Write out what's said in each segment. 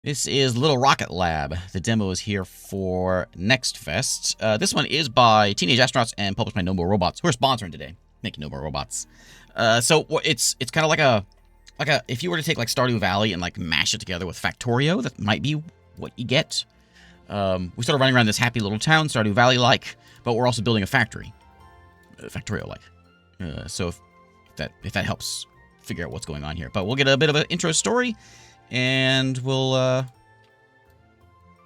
This is Little Rocket Lab. The demo is here for Next Fest. This one is by Teenage Astronauts and published by No More Robots, who are sponsoring today. Thank you, No More Robots. So it's kind of like a if you were to take like Stardew Valley and like mash it together with Factorio, that might be what you get. We started running around this happy little town, Stardew Valley-like, but we're also building a factory, Factorio-like. So if that helps figure out what's going on here, but we'll get a bit of an intro story. And we'll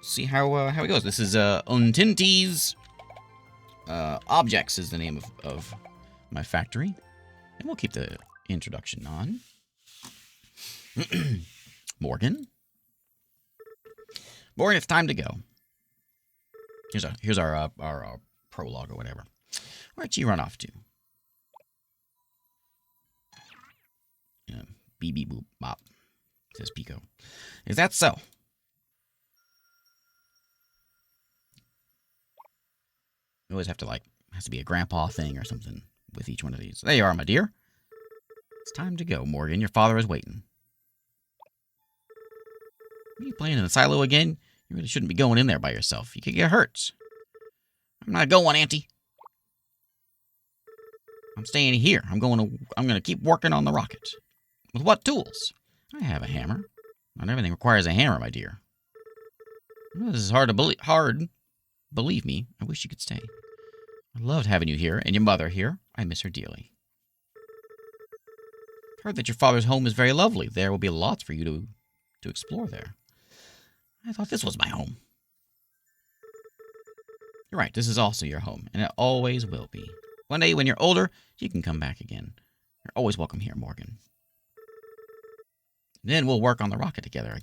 see how it goes. This is Untinti's Objects is the name of my factory. And we'll keep the introduction on. Morgan, it's time to go. Here's our prologue or whatever. Where'd you run off to? Beep beep boop bop. Says Pico. Is that so? You always have to, has to be a grandpa thing or something with each one of these. There you are, my dear. It's time to go, Morgan. Your father is waiting. Are you playing in the silo again? You really shouldn't be going in there by yourself. You could get hurt. I'm not going, Auntie. I'm staying here. I'm gonna keep working on the rocket. With what tools? I have a hammer. Not everything requires a hammer, my dear. This is hard to believe. Believe me, I wish you could stay. I loved having you here, and your mother here. I miss her dearly. Heard that your father's home is very lovely. There will be lots for you to explore there. I thought this was my home. You're right, this is also your home, and it always will be. One day, when you're older, you can come back again. You're always welcome here, Morgan. Then we'll work on the rocket together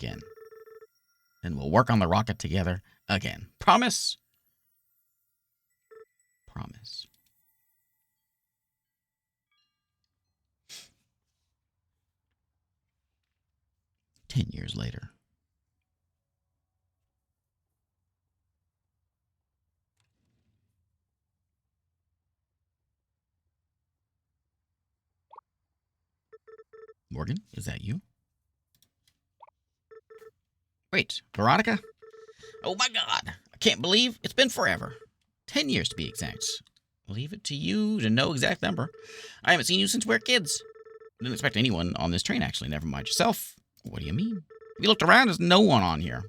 again. Promise? Promise. "10 years later. Morgan, is that you? Wait, Veronica? Oh my god, I can't believe it's been forever. 10 years to be exact. Leave it to you to know exact number. I haven't seen you since we were kids. Didn't expect anyone on this train, actually. Never mind yourself. What do you mean? If you looked around, there's no one on here.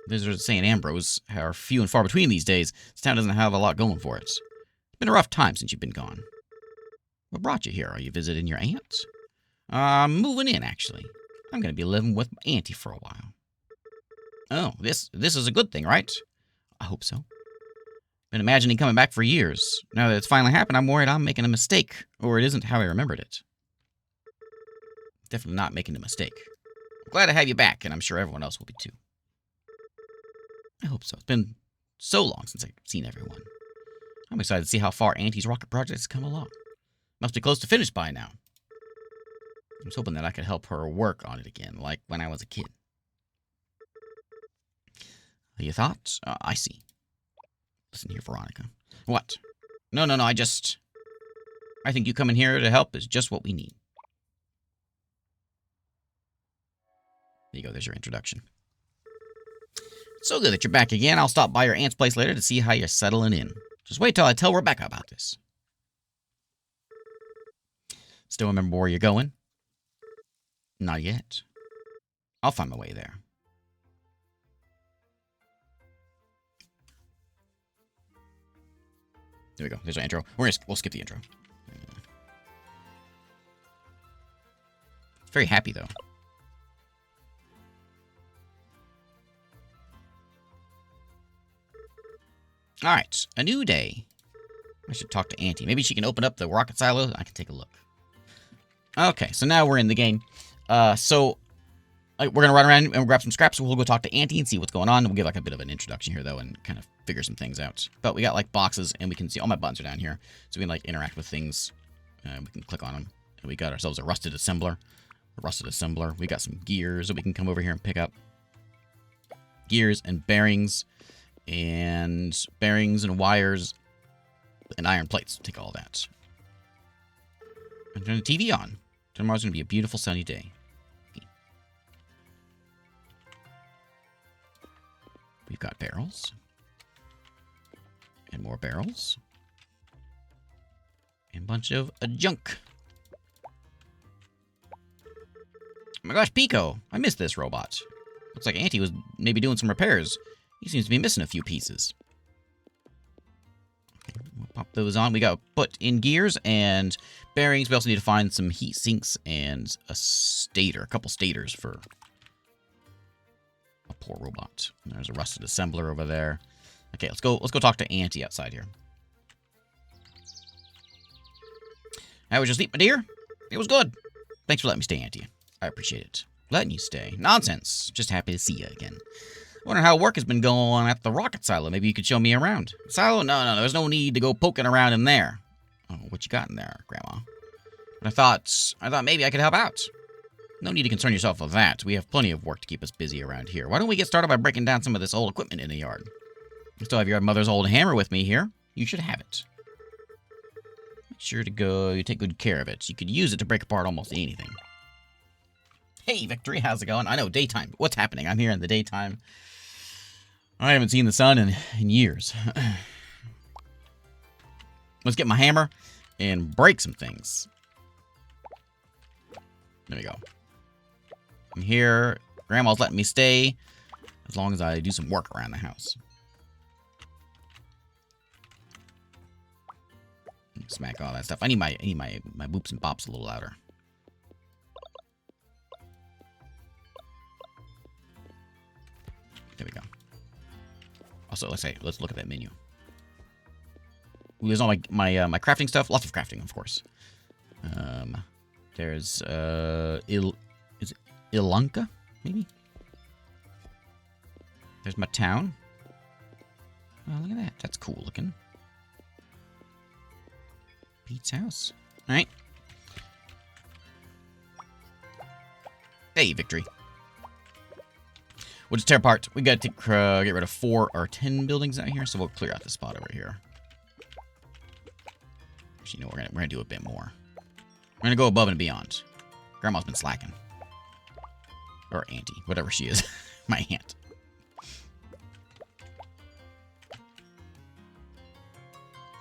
Visitors to St. Ambrose are few and far between these days. This town doesn't have a lot going for it. It's been a rough time since you've been gone. What brought you here? Are you visiting your aunt? I'm moving in, actually. I'm going to be living with my auntie for a while. Oh, this is a good thing, right? I hope so. Been imagining coming back for years. Now that it's finally happened, I'm worried I'm making a mistake, or it isn't how I remembered it. Definitely not making a mistake. I'm glad to have you back, and I'm sure everyone else will be too. I hope so. It's been so long since I've seen everyone. I'm excited to see how far Auntie's rocket project has come along. Must be close to finished by now. I was hoping that I could help her work on it again, like when I was a kid. Your thoughts? I see. Listen here, Veronica. What? No, I think you coming here to help is just what we need. There you go, there's your introduction. So good that you're back again. I'll stop by your aunt's place later to see how you're settling in. Just wait till I tell Rebecca about this. Still remember where you're going? Not yet. I'll find my way there. There we go. There's our intro. We'll skip the intro. It's very happy, though. All right. A new day. I should talk to Auntie. Maybe she can open up the rocket silo. I can take a look. Okay, so now we're in the game. We're going to run around and grab some scraps. We'll go talk to Auntie and see what's going on. We'll give a bit of an introduction here, though, and kind of figure some things out. But we got, boxes, and we can see all my buttons are down here. So we can, interact with things. We can click on them. And we got ourselves a rusted assembler. We got some gears that we can come over here and pick up. Gears and bearings and wires and iron plates. Take all that. And turn the TV on. Tomorrow's going to be a beautiful sunny day. got barrels. And more barrels. And a bunch of junk. Oh my gosh, Pico! I missed this robot. Looks like Auntie was maybe doing some repairs. He seems to be missing a few pieces. Okay, we'll pop those on. We got to put in gears and bearings. We also need to find some heat sinks and a stator. A couple stators for a poor robot. There's a rusted assembler over there. Okay, let's go talk to Auntie outside here. How was your sleep, my dear? It was good. Thanks for letting me stay, Auntie. I appreciate it. Letting you stay. Nonsense. Just happy to see you again. Wondering how work has been going on at the rocket silo. Maybe you could show me around. Silo? No. There's no need to go poking around in there. Oh, what you got in there, Grandma? But I thought maybe I could help out. No need to concern yourself with that. We have plenty of work to keep us busy around here. Why don't we get started by breaking down some of this old equipment in the yard? I still have your mother's old hammer with me here. You should have it. Make sure to you take good care of it. You could use it to break apart almost anything. Hey, Victory, how's it going? I know, daytime. What's happening? I'm here in the daytime. I haven't seen the sun in years. Let's get my hammer and break some things. There we go. I'm here. Grandma's letting me stay as long as I do some work around the house. Smack all that stuff. I need my boops and pops a little louder. There we go. Also, let's look at that menu. Ooh, there's all my crafting stuff. Lots of crafting, of course. There's is it Ilanka, maybe? There's my town. Oh, look at that. That's cool looking. Pete's house. All right. Hey, Victory. We'll just tear apart. We got to get rid of 4 or 10 buildings out here, so we'll clear out this spot over here. Actually, you know, we're gonna do a bit more. We're gonna go above and beyond. Grandma's been slacking, or Auntie, whatever she is, my aunt.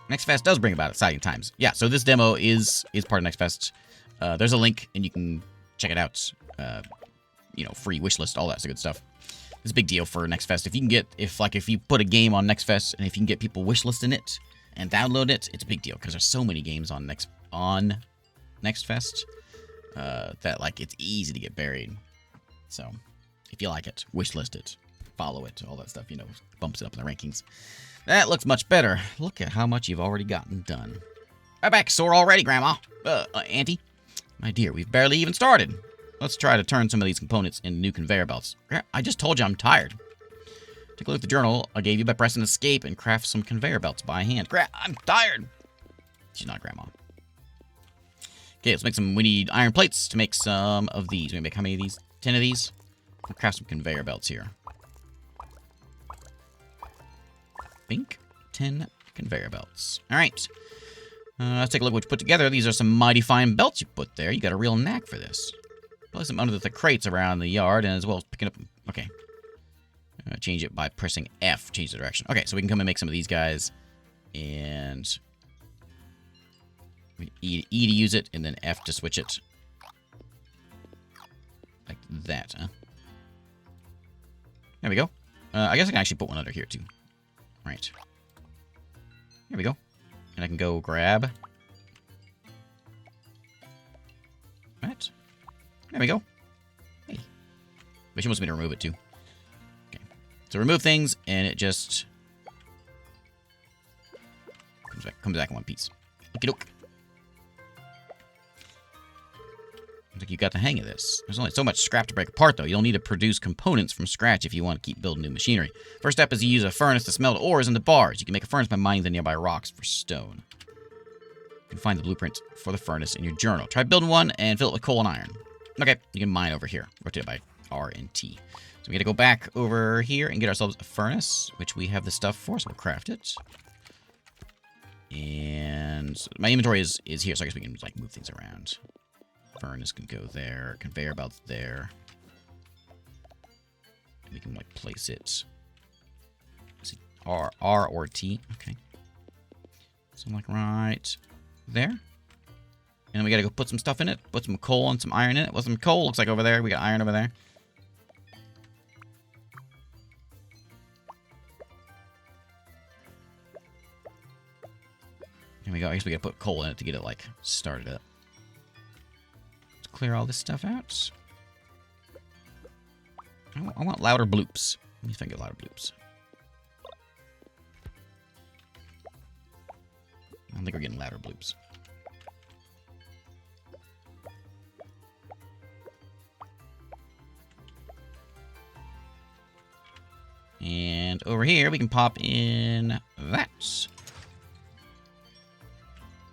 Next Fest does bring about exciting times. Yeah, so this demo is part of Next Fest. There's a link, and you can check it out. You know, free wish list, all that good stuff. It's a big deal for Next Fest. If you can get, if you put a game on Next Fest, and if you can get people wish listing it and download it, it's a big deal because there's so many games on Next Fest that like it's easy to get buried. So if you like it, wish list it, follow it, all that stuff. You know, bumps it up in the rankings. That looks much better. Look at how much you've already gotten done. My back's sore already, Grandma. Auntie. My dear, we've barely even started. Let's try to turn some of these components into new conveyor belts. I just told you I'm tired. Take a look at the journal I gave you by pressing escape and craft some conveyor belts by hand. I'm tired. She's not Grandma. Okay, let's make some. We need iron plates to make some of these. We make how many of these? 10 of these? We'll craft some conveyor belts here. Think 10 conveyor belts. All right. Let's take a look at what you put together. These are some mighty fine belts you put there. You got a real knack for this. Place them under the crates around the yard, and as well as picking up. Okay. Change it by pressing F. Change the direction. Okay, so we can come and make some of these guys. And E to use it, and then F to switch it. Like that, huh? There we go. I guess I can actually put one under here, too. Right. Here we go. And I can go grab. Right. There we go. Hey. But she wants me to remove it, too. Okay. So remove things, and it just comes back in one piece. Okie doke. Looks like you got the hang of this. There's only so much scrap to break apart, though. You'll need to produce components from scratch if you want to keep building new machinery. First step is to use a furnace to smelt ores into bars. You can make a furnace by mining the nearby rocks for stone. You can find the blueprint for the furnace in your journal. Try building one and fill it with coal and iron. Okay, you can mine over here. Rotate it by R and T. So we got to go back over here and get ourselves a furnace, which we have the stuff for, so we'll craft it. And my inventory is here, so I guess we can like move things around. Furnace can go there. Conveyor belt's there. We can like place it R or T. Okay. So like right there. And we gotta go put some stuff in it. Put some coal and some iron in it. Well, some coal looks like over there. We got iron over there. Here we go. I guess we gotta put coal in it to get it, like, started up. Let's clear all this stuff out. I want louder bloops. Let me see if I can get louder bloops. I don't think we're getting louder bloops. And over here, we can pop in that.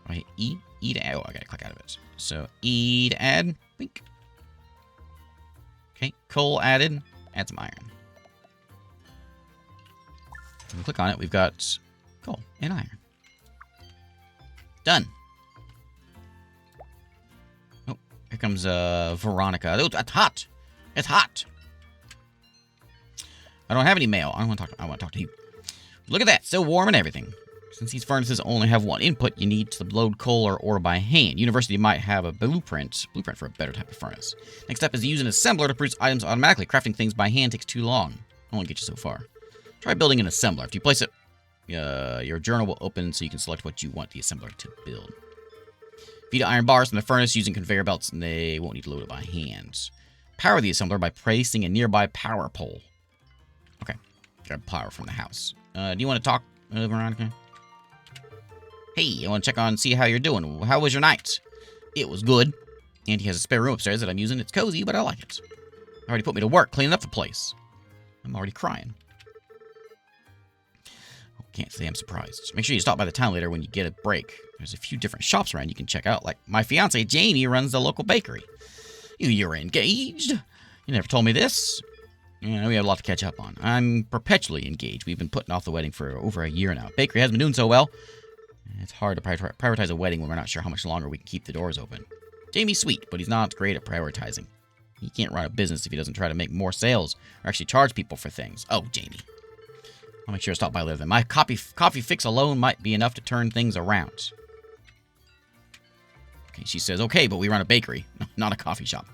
Right, E to add. Oh, I gotta click out of it. So E to add. Blink. Okay, coal added. Add some iron. When we click on it, we've got coal and iron. Done. Oh, here comes Veronica. Oh, it's hot. It's hot. I don't have any mail. I want to talk to you. Look at that. So warm and everything. Since these furnaces only have one input, you need to load coal or ore by hand. University might have a blueprint for a better type of furnace. Next step is to use an assembler to produce items automatically. Crafting things by hand takes too long. I won't get you so far. Try building an assembler. After you place it, your journal will open so you can select what you want the assembler to build. Feed iron bars from the furnace using conveyor belts, and they won't need to load it by hand. Power the assembler by placing a nearby power pole. Okay. Grab power from the house. Do you want to talk, Veronica? Hey, I want to check on see how you're doing. How was your night? It was good. Auntie has a spare room upstairs that I'm using. It's cozy, but I like it. Already put me to work cleaning up the place. I'm already crying. Oh, can't say I'm surprised. Make sure you stop by the town later when you get a break. There's a few different shops around you can check out. Like my fiance Jamie runs the local bakery. You're engaged? You never told me this. Yeah, we have a lot to catch up on. I'm perpetually engaged. We've been putting off the wedding for over a year now. Bakery hasn't been doing so well. It's hard to prioritize a wedding when we're not sure how much longer we can keep the doors open. Jamie's sweet, but he's not great at prioritizing. He can't run a business if he doesn't try to make more sales or actually charge people for things. Oh, Jamie. I'll make sure to stop by later then. My coffee fix alone might be enough to turn things around. Okay, she says, okay, but we run a bakery, not a coffee shop.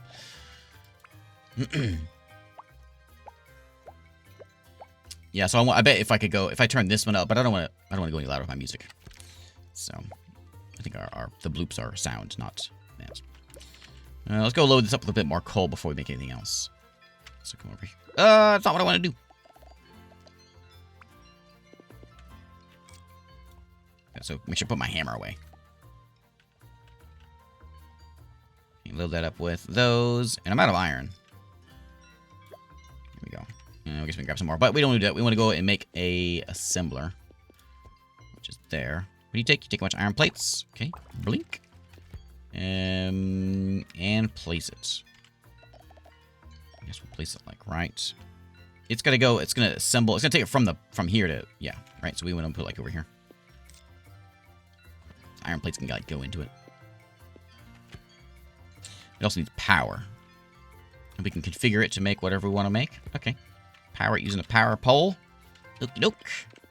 Yeah, so I bet if I turn this one up, but I don't want to go any louder with my music. So, I think the bloops are sound, not bands. Let's go load this up with a bit more coal before we make anything else. So come over here. That's not what I want to do. Yeah, so make sure to put my hammer away. Load that up with those, and I'm out of iron. Here we go. I guess we can grab some more, but we don't want to do that. We want to go and make a assembler, which is there. What do you take? You take a bunch of iron plates. Okay, blink. And place it. I guess we'll place it like right. It's gonna go. It's gonna assemble. It's gonna take it from here to right. So we want to put it like over here. Iron plates can like go into it. It also needs power. And we can configure it to make whatever we want to make. Okay. Power it using a power pole. Okey-doke.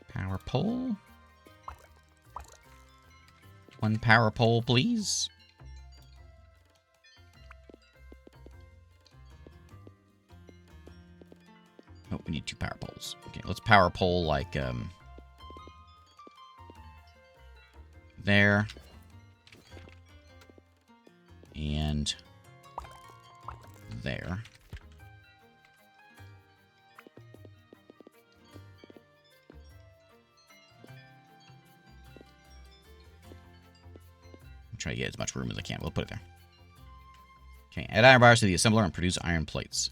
Power pole. One power pole, please. Oh, we need two power poles. Okay, let's power pole like, there. And there. Try to get as much room as I can. We'll put it there. Okay, add iron bars to the assembler and produce iron plates.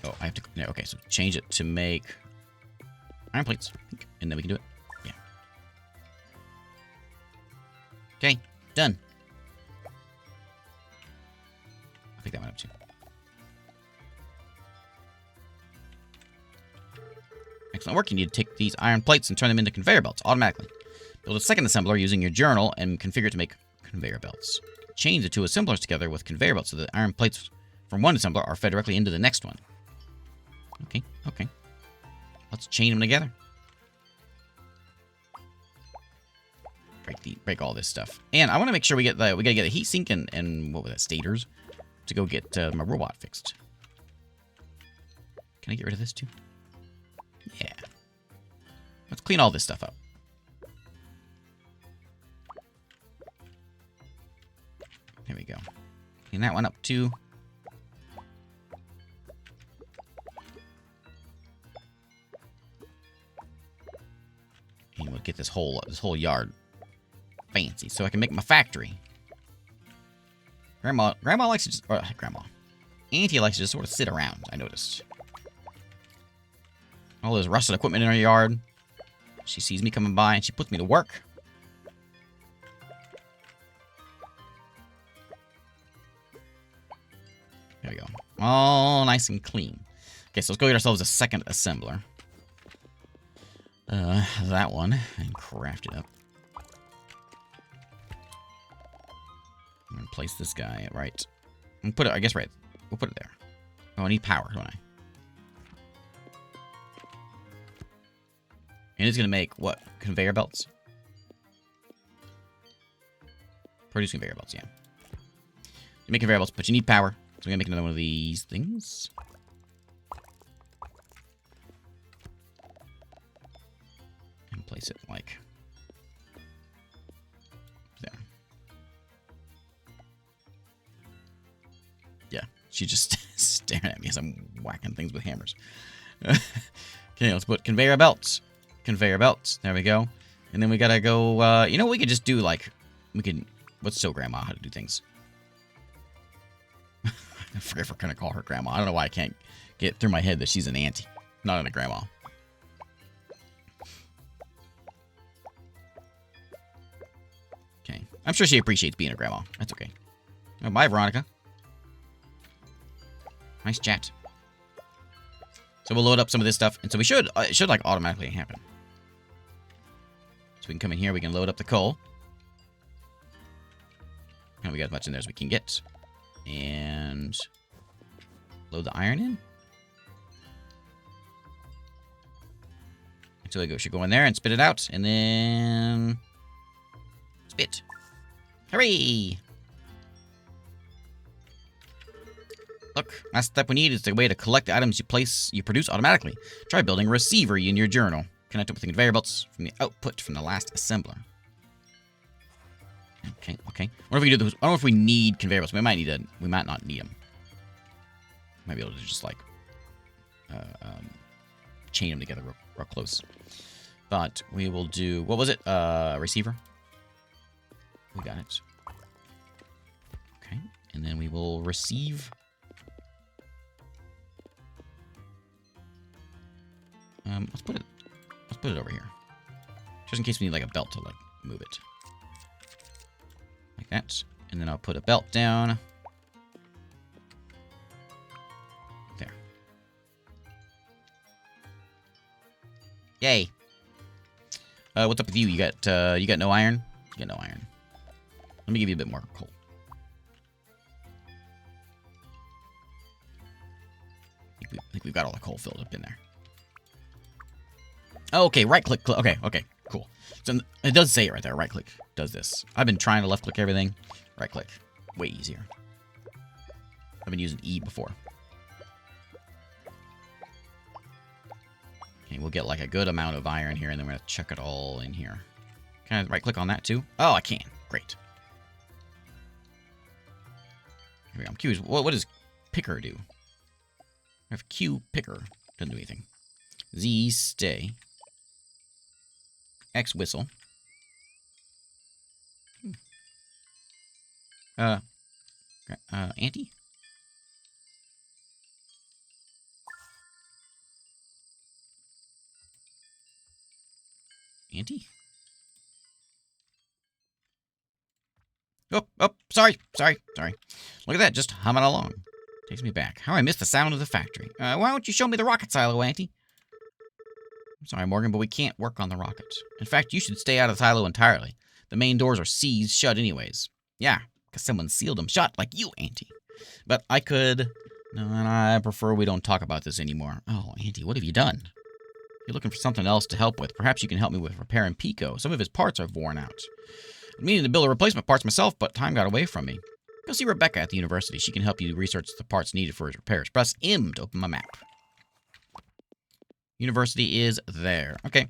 Oh, I have to... No, okay, so change it to make iron plates. And then we can do it. Yeah. Okay, done. I'll pick that one up too. Excellent work. You need to take these iron plates and turn them into conveyor belts automatically. Build a second assembler using your journal and configure it to make Conveyor belts. Chain the two assemblers together with conveyor belts so the iron plates from one assembler are fed directly into the next one. Okay, okay. Let's chain them together. Break all this stuff. And I want to make sure we gotta get a heat sink and what was that, stators to go get my robot fixed. Can I get rid of this too? Yeah. Let's clean all this stuff up. There we go. Clean that one up too. And we'll get this whole yard fancy so I can make my factory. Grandma likes to just, Auntie likes to just sort of sit around, I noticed. All this rusted equipment in her yard. She sees me coming by and she puts me to work. There we go. All nice and clean. Okay, so let's go get ourselves a second assembler. That one, and craft it up. I'm gonna place this guy right. And put it, I guess, right. We'll put it there. Oh, I need power, don't I? And it's gonna make what? Conveyor belts? Produce conveyor belts, yeah. You make conveyor belts, but you need power. So I'm gonna make another one of these things. And place it like there. Yeah, she's just staring at me as I'm whacking things with hammers. Okay, let's put conveyor belts. Conveyor belts. There we go. And then we gotta go, you know, we could just do like, we can, let's show Grandma how to do things. I forget if we're gonna call her Grandma. I don't know why I can't get through my head that she's an auntie, not a grandma. Okay. I'm sure she appreciates being a grandma. That's okay. Oh, bye, Veronica. Nice chat. So we'll load up some of this stuff, and so we should, it should like automatically happen. So we can come in here, we can load up the coal. And we got as much in there as we can get. And load the iron in. So we should go in there and spit it out, and then spit. Hooray! Look, last step we need is the way to collect the items you produce automatically. Try building a receiver in your journal. Connect it with the conveyor belts from the output from the last assembler. Okay, okay. I wonder if we do those. I don't know if we need conveyor belts. We might need we might not need them. Might be able to just like chain them together real close. But we will do, what was it? Receiver. We got it. Okay, and then we will receive. Let's put it over here, just in case we need like a belt to like move it. Like that. And then I'll put a belt down. There. Yay. What's up with you? You got no iron? You got no iron. Let me give you a bit more coal. I think we've got all the coal filled up in there. Okay, right click. Okay, cool. So it does say it right there. Right click does this. I've been trying to left click everything. Right click. Way easier. I've been using E before. Okay, we'll get like a good amount of iron here, and then we're going to chuck it all in here. Can I right click on that too? Oh, I can. Great. Here we go. I'm curious. What does picker do? I have Q picker. Doesn't do anything. Z stay. X whistle. Auntie? Auntie? Oh, sorry. Look at that, just humming along. Takes me back. How I missed the sound of the factory. Why don't you show me the rocket silo, Auntie? I'm sorry, Morgan, but we can't work on the rocket. In fact, you should stay out of the silo entirely. The main doors are seized shut anyways. Yeah, because someone sealed them shut like you, Auntie. But I could... No, and I prefer we don't talk about this anymore. Oh, Auntie, what have you done? You're looking for something else to help with. Perhaps you can help me with repairing Pico. Some of his parts are worn out. I'm meaning to build a replacement parts myself, but time got away from me. Go see Rebecca at the university. She can help you research the parts needed for his repairs. Press M to open my map. University is there. Okay.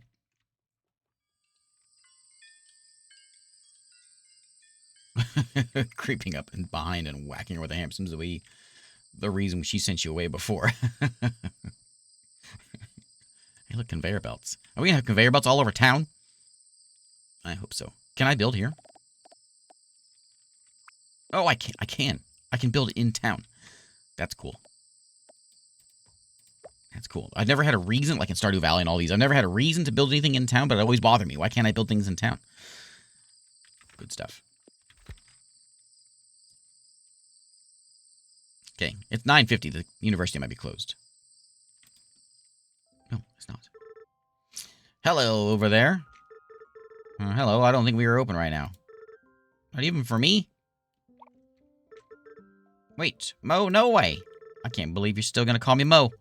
Creeping up and behind and whacking her with a hammer seems to be the reason she sent you away before. Hey, look, conveyor belts. Are we gonna have conveyor belts all over town? I hope so. Can I build here? Oh, I can. I can build in town. That's cool. That's cool. I've never had a reason, like in Stardew Valley and all these, I've never had a reason to build anything in town, but it always bothered me. Why can't I build things in town? Good stuff. Okay, it's 9:50. The university might be closed. No, it's not. Hello, over there. Hello, I don't think we are open right now. Not even for me? Wait, Mo, no way. I can't believe you're still going to call me Mo.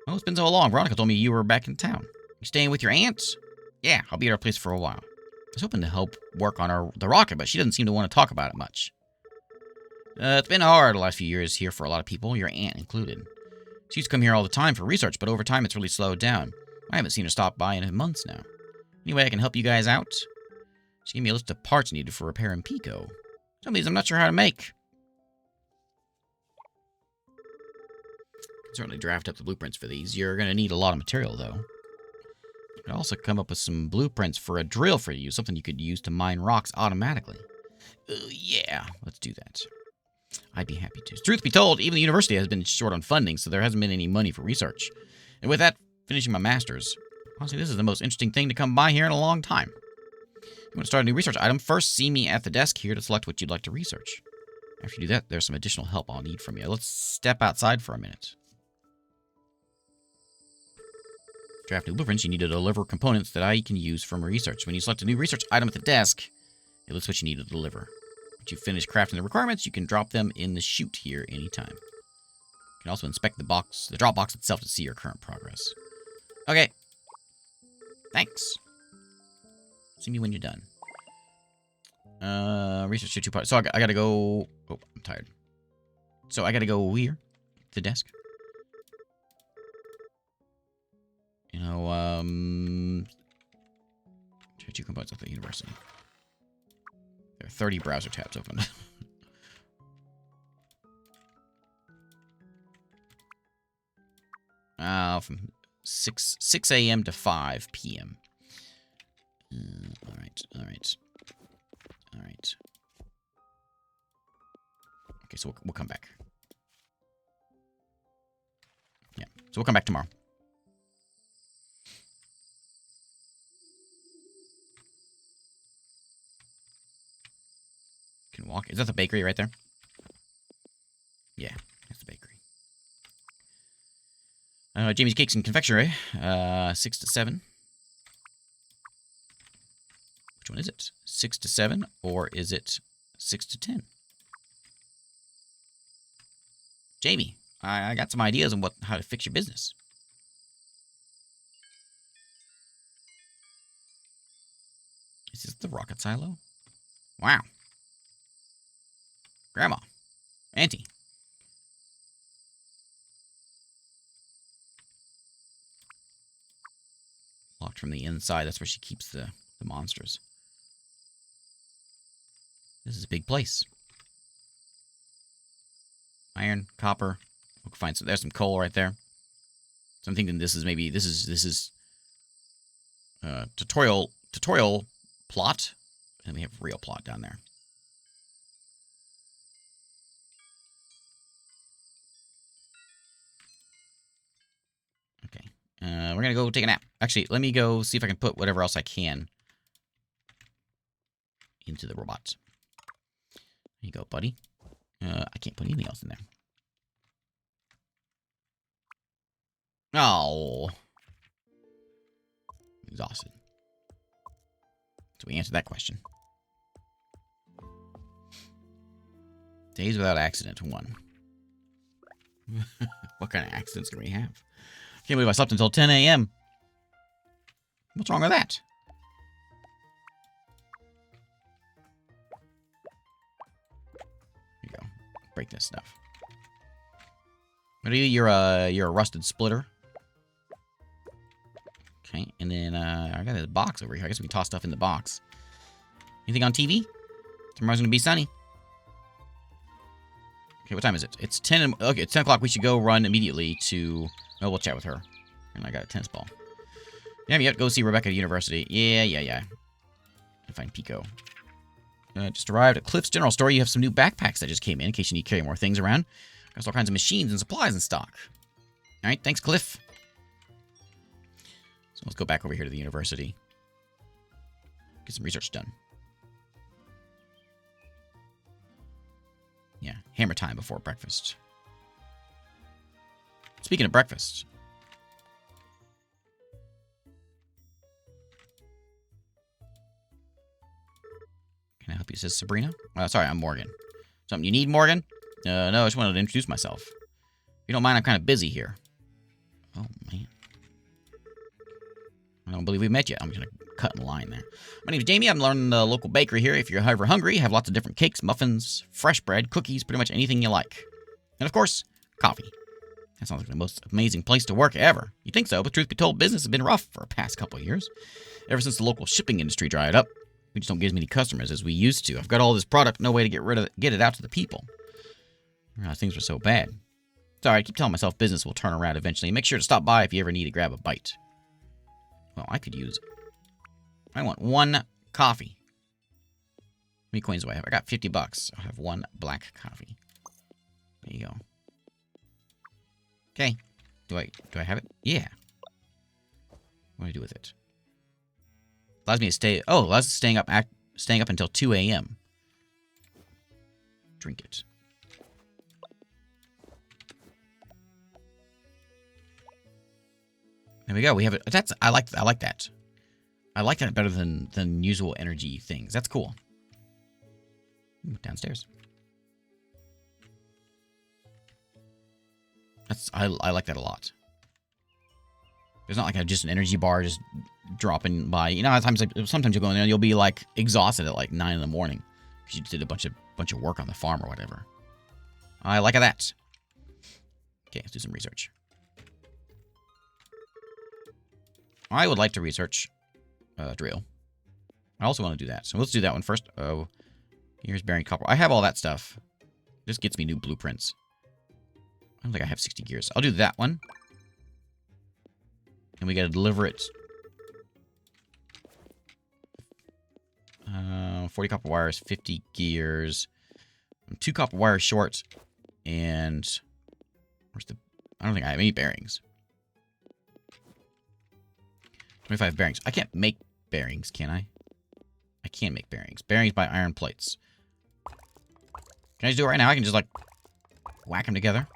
Oh, it's been so long. Veronica told me you were back in town. You staying with your aunts? Yeah, I'll be at our place for a while. I was hoping to help work on the rocket, but she doesn't seem to want to talk about it much. It's been hard the last few years here for a lot of people, your aunt included. She used to come here all the time for research, but over time it's really slowed down. I haven't seen her stop by in months now. Anyway, I can help you guys out. She gave me a list of parts needed for repairing Pico. Some of these I'm not sure how to make. Can certainly draft up the blueprints for these. You're going to need a lot of material, though. I could also come up with some blueprints for a drill for you, something you could use to mine rocks automatically. Yeah, let's do that. I'd be happy to. Truth be told, even the university has been short on funding, so there hasn't been any money for research. And with that, finishing my master's. Honestly, this is the most interesting thing to come by here in a long time. You want to start a new research item? First, see me at the desk here to select what you'd like to research. After you do that, there's some additional help I'll need from you. Let's step outside for a minute. Draft new blueprints. You need to deliver components that I can use from research. When you select a new research item at the desk, it lists what you need to deliver. Once you finish crafting the requirements, you can drop them in the chute here anytime. You can also inspect the box, the drop box itself, to see your current progress. Okay. Thanks. See me when you're done. Research your 2 parts. So I gotta go... Oh, I'm tired. So I gotta go here. The desk. You know, check 2 components at the university. There are 30 browser tabs open. From 6 a.m. to 5 p.m. All right. Okay, so we'll come back. Yeah, so we'll come back tomorrow. Can walk. Is that the bakery right there? Yeah, that's the bakery. Jamie's Cakes and Confectionery, 6 to 7. Which one is it? 6 to 7, or is it 6 to 10? Jamie, I got some ideas on how to fix your business. Is this the rocket silo? Wow. Grandma. Auntie. Locked from the inside. That's where she keeps the monsters. This is a big place. Iron, copper. We'll find some. There's some coal right there. So I'm thinking this is tutorial plot, and we have real plot down there. Okay, we're gonna go take a nap. Actually, let me go see if I can put whatever else I can into the robots. There you go, buddy. I can't put anything else in there. Oh. Exhausted. So we answered that question. Days without accident, 1. What kind of accidents do we have? Can't believe I slept until 10 a.m. What's wrong with that? There you go. Break this stuff. What are you? You're a rusted splitter. Okay, and then I got this box over here. I guess we can toss stuff in the box. Anything on TV? Tomorrow's gonna be sunny. Okay, what time is it? It's 10. Okay, it's 10 o'clock. We should go run immediately to. Oh, we'll chat with her. And I got a tennis ball. Yeah, yep. Go see Rebecca at university. Yeah. And find Pico. Just arrived at Cliff's General Store. You have some new backpacks that just came in case you need to carry more things around. Got all kinds of machines and supplies in stock. All right, thanks, Cliff. So let's go back over here to the university. Get some research done. Yeah, hammer time before breakfast. Speaking of breakfast. Can I help you, says Sabrina? Sorry, I'm Morgan. Something you need, Morgan? No, I just wanted to introduce myself. If you don't mind, I'm kind of busy here. Oh, man. I don't believe we met yet. I'm just going to cut in the line there. My name's Jamie. I'm learning the local bakery here. If you're ever hungry, have lots of different cakes, muffins, fresh bread, cookies, pretty much anything you like. And, of course, coffee. That sounds like the most amazing place to work ever. You'd think so, but truth be told, business has been rough for the past couple of years. Ever since the local shipping industry dried up, we just don't get as many customers as we used to. I've got all this product, no way to get it out to the people. Things were so bad. Sorry, I keep telling myself business will turn around eventually. Make sure to stop by if you ever need to grab a bite. Well, I could use... I want 1 coffee. How many coins do I have? I got 50 bucks. I'll have 1 black coffee. There you go. Okay. Do I have it? Yeah. What do I do with it? Allows me to stay... Oh, allows us staying up until 2 a.m. Drink it. There we go. We have it. I like that. I like that better than usual energy things. That's cool. Downstairs. I like that a lot. There's not like just an energy bar just dropping by. You know, sometimes you'll go in there and you'll be like exhausted at like 9 in the morning because you did a bunch of work on the farm or whatever. I like that. Okay, let's do some research. I would like to research drill. I also want to do that. So let's do that one first. Oh, here's bearing copper. I have all that stuff. This gets me new blueprints. I don't think I have 60 gears. I'll do that one. And we got to deliver it. 40 copper wires, 50 gears. I'm 2 copper wires short. And where's the... I don't think I have any bearings. 25 bearings. I can't make bearings, can I? I can make bearings. Bearings by iron plates. Can I just do it right now? I can just, like, whack them together.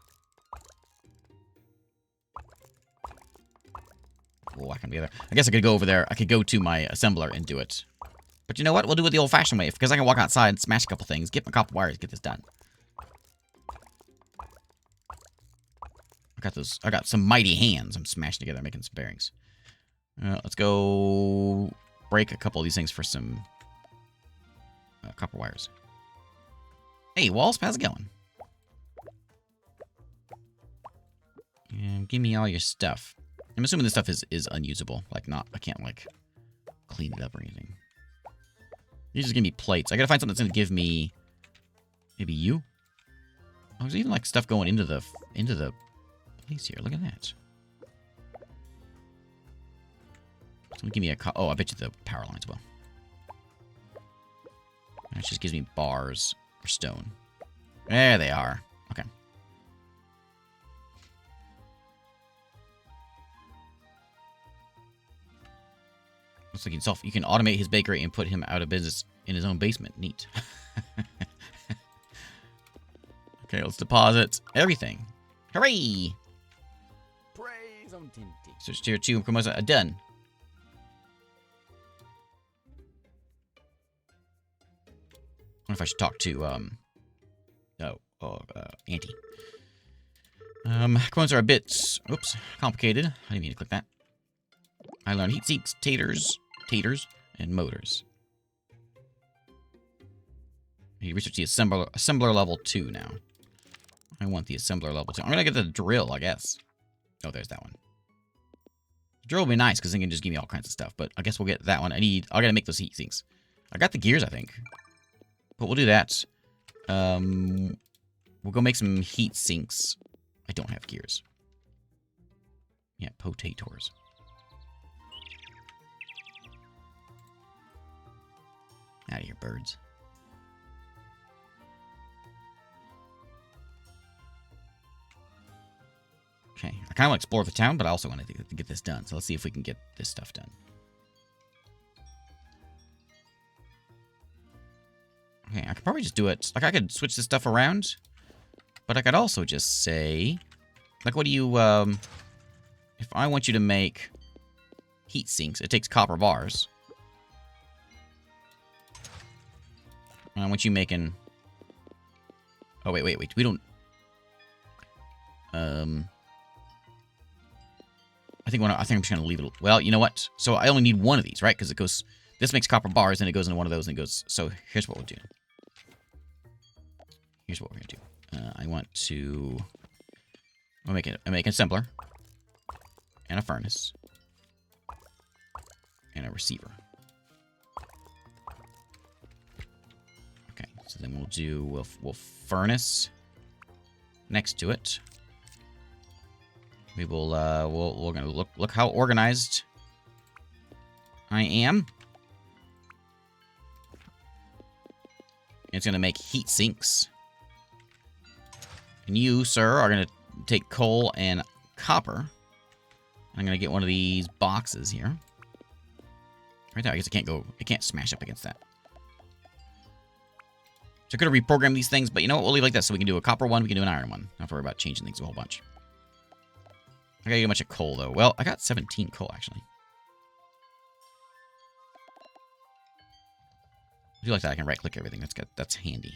We'll whack them together. I guess I could go over there. I could go to my assembler and do it. But you know what? We'll do it the old-fashioned way. Because I can walk outside and smash a couple things. Get my copper wires. Get this done. I got some mighty hands. I'm smashing together, making some bearings. Let's go break a couple of these things for some copper wires. Hey, Walls, how's it going? And give me all your stuff. I'm assuming this stuff is unusable. Like, I can't, like, clean it up or anything. These just give me plates. I gotta find something that's gonna give me... Maybe you? Oh, there's even, like, stuff going into the place here. Look at that. Someone give me a... Oh, I bet you the power lines will. That just gives me bars or stone. There they are. Okay. Looks like you can automate his bakery and put him out of business in his own basement. Neat. Okay, let's deposit everything. Hooray! Praise on Tinty. Search tier 2 and promote done. I wonder if I should talk to Anti. Components are a bit, complicated. I didn't mean to click that. I learned heat sinks, taters, and motors. You research the assembler level 2 now. I want the assembler level 2. I'm gonna get the drill, I guess. Oh, there's that one. The drill will be nice because it can just give me all kinds of stuff. But I guess we'll get that one. I gotta make those heat sinks. I got the gears, I think. But we'll do that. We'll go make some heat sinks. I don't have gears. Yeah, potatoes. Out of here, birds. Okay, I kind of want to explore the town, but I also want to get this done. So let's see if we can get this stuff done. Okay, I could probably just do it. Like, I could switch this stuff around. But I could also just say... Like, what do you, if I want you to make heat sinks, it takes copper bars. And I want you making... Oh, wait. We don't... I think I'm just going to leave it... Well, you know what? So I only need one of these, right? Because it goes... This makes copper bars, and it goes into one of those, and it goes... So here's what we'll do. Here's what we're going to do. I want to... I'll make an assembler. And a furnace. And a receiver. Okay, so then we'll furnace next to it. We will, we're gonna look how organized I am. It's gonna make heat sinks. And you, sir, are gonna take coal and copper. I'm gonna get one of these boxes here. Right there, I guess it can't smash up against that. So I could have reprogrammed these things, but you know what, we'll leave it like this. So we can do a copper one, we can do an iron one. Not have to worry about changing things a whole bunch. I gotta get a bunch of coal, though. Well, I got 17 coal, actually. I do like that I can right-click everything. That's handy.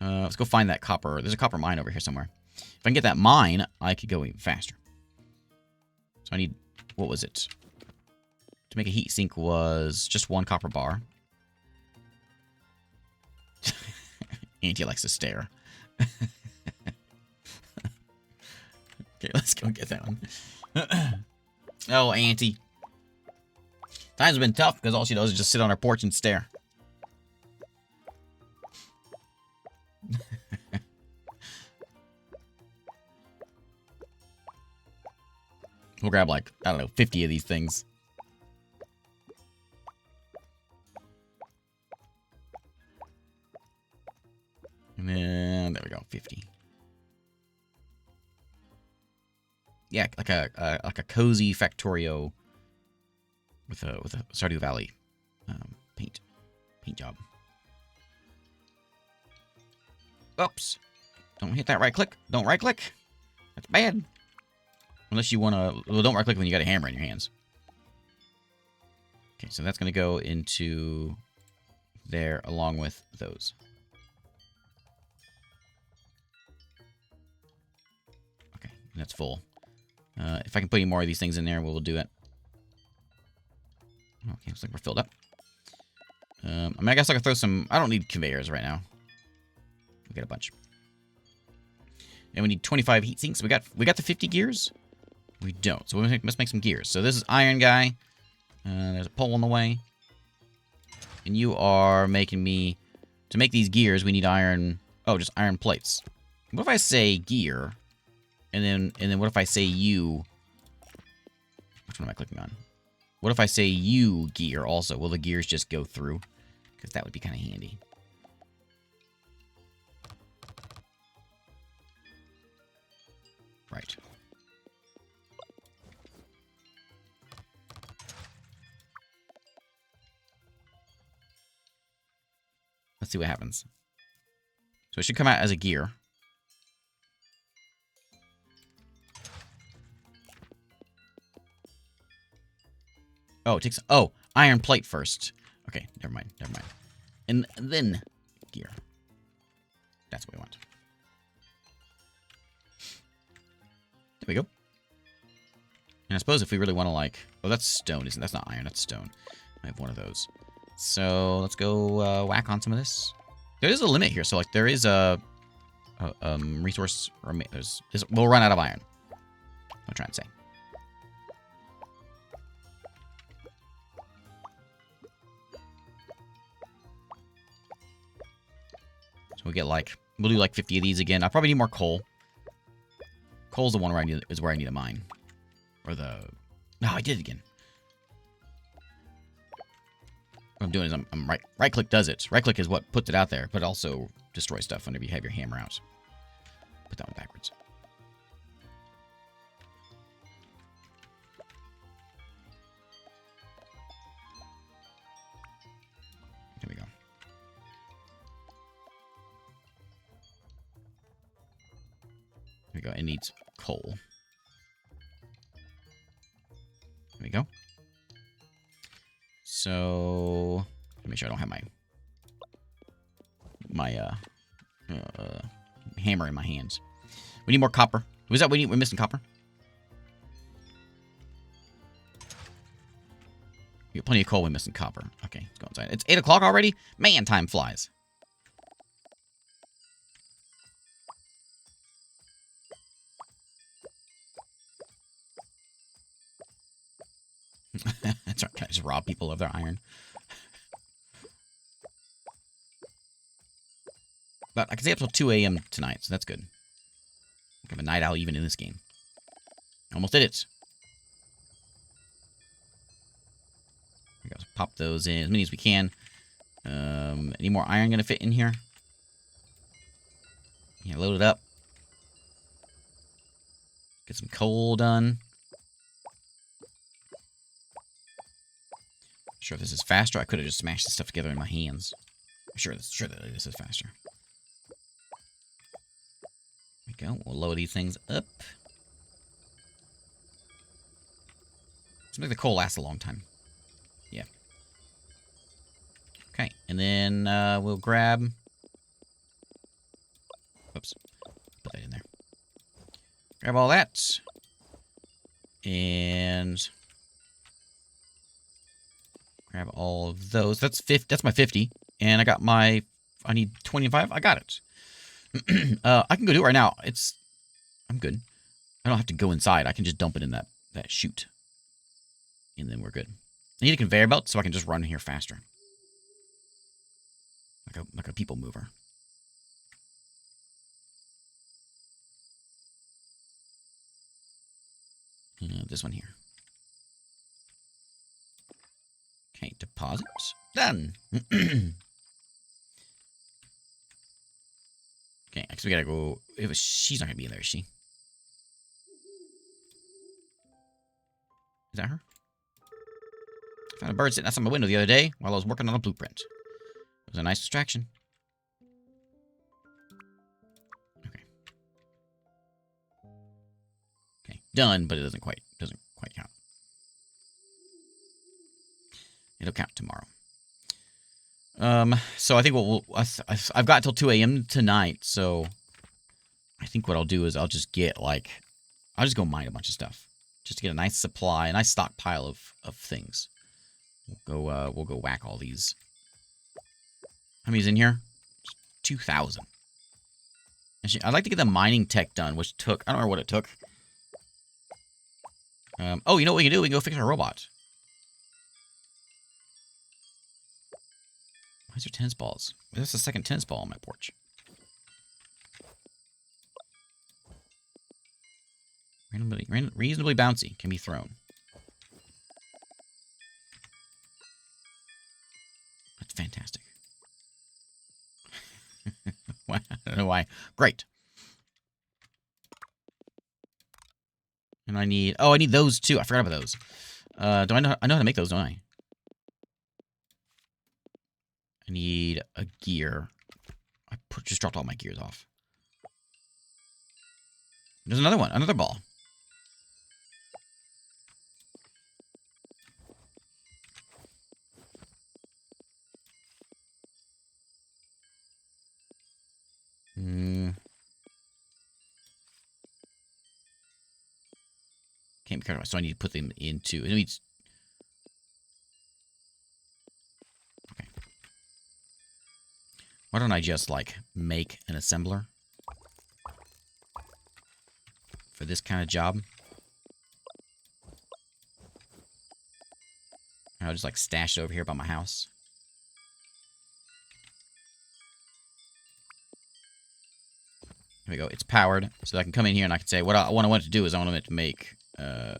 Let's go find that copper. There's a copper mine over here somewhere. If I can get that mine, I could go even faster. So I need... What was it? To make a heat sink was just one copper bar. Auntie likes to stare. Okay, let's go get that one. Oh, Auntie. Times have been tough because all she does is just sit on her porch and stare. We'll grab, like, I don't know, 50 of these things. And then, there we go, 50. Yeah, like a cozy Factorio with a Stardew Valley paint job. Oops! Don't hit that right click. Don't right click. That's bad. Unless you want to... Well, don't right click when you got a hammer in your hands. Okay, so that's going to go into there along with those. Okay, that's full. If I can put any more of these things in there, we'll do it. Okay, looks like we're filled up. I mean, I guess I could throw some... I don't need conveyors right now. We got a bunch. And we need 25 heat sinks. We got the 50 gears? We don't. So we must make some gears. So this is iron guy. There's a pole in the way. And you are making me... To make these gears, we need iron... Oh, just iron plates. What if I say gear... And then what if I say you... Which one am I clicking on? What if I say you gear also? Will the gears just go through? Because that would be kind of handy. Right. Let's see what happens. So it should come out as a gear. Oh, it takes... Oh, iron plate first. Okay, never mind. And then gear. we go. And I suppose if we really want to, like... Oh, that's stone, isn't it? That's not iron, that's stone. I have one of those. So, let's go whack on some of this. There is a limit here, so, like, there is a resource... we'll run out of iron. I'm trying to say. So we'll get, like... We'll do, like, 50 of these again. I probably need more coal. Coal's the one where I need a mine. Or the... No, I did it again. What I'm doing is I'm right-click does it. Right-click is what puts it out there, but also destroys stuff whenever you have your hammer out. Put that one backwards. There we go. There we go. It needs coal. There we go. So, let me make sure I don't have my hammer in my hands. We need more copper. Was that we're missing copper? We got plenty of coal. We're missing copper. Okay, let's go inside. It's 8 o'clock already. Man, time flies. That's right. Can I just rob people of their iron? But I can stay up till 2 a.m. tonight, so that's good. I have a night owl even in this game. Almost did it. There we go. Pop those in as many as we can. Any more iron gonna fit in here? Yeah, load it up. Get some coal done. Sure, if this is faster, I could have just smashed this stuff together in my hands. Sure that this is faster. There we go. We'll lower these things up. Let's make the coal last a long time. Yeah. Okay, and then we'll grab... Oops. Put that in there. Grab all that. And... grab all of those. That's my 50. And I got my... I need 25. I got it. I can go do it right now. I'm good. I don't have to go inside. I can just dump it in that chute. And then we're good. I need a conveyor belt so I can just run here faster. Like a people mover. This one here. Okay, deposits. Done. Okay, I guess we gotta go... She's not gonna be in there, is she? Is that her? I found a bird sitting outside my window the other day while I was working on a blueprint. It was a nice distraction. Okay. Okay, done, but it doesn't quite count. It'll count tomorrow. So I think I've got till 2 a.m. tonight, so I think what I'll do is I'll just go mine a bunch of stuff. Just to get a nice supply, a nice stockpile of things. We'll go whack all these. How many's in here? 2,000. I'd like to get the mining tech done, which took, I don't know what it took. Oh, you know what we can do? We can go fix our robot. Why is there tennis balls? There's a second tennis ball on my porch. Reasonably bouncy. Can be thrown. That's fantastic. I don't know why. Great. And I need those too. I forgot about those. I know how to make those, don't I? I need a gear. I just dropped all my gears off. There's another one. Another ball. Can't be carried away, so I need to put them into... It needs... Okay. Why don't I just, like, make an assembler for this kind of job? I'll just, like, stash it over here by my house. Here we go. It's powered, so I can come in here and I can say, what I want it to do is I want it to make, oh,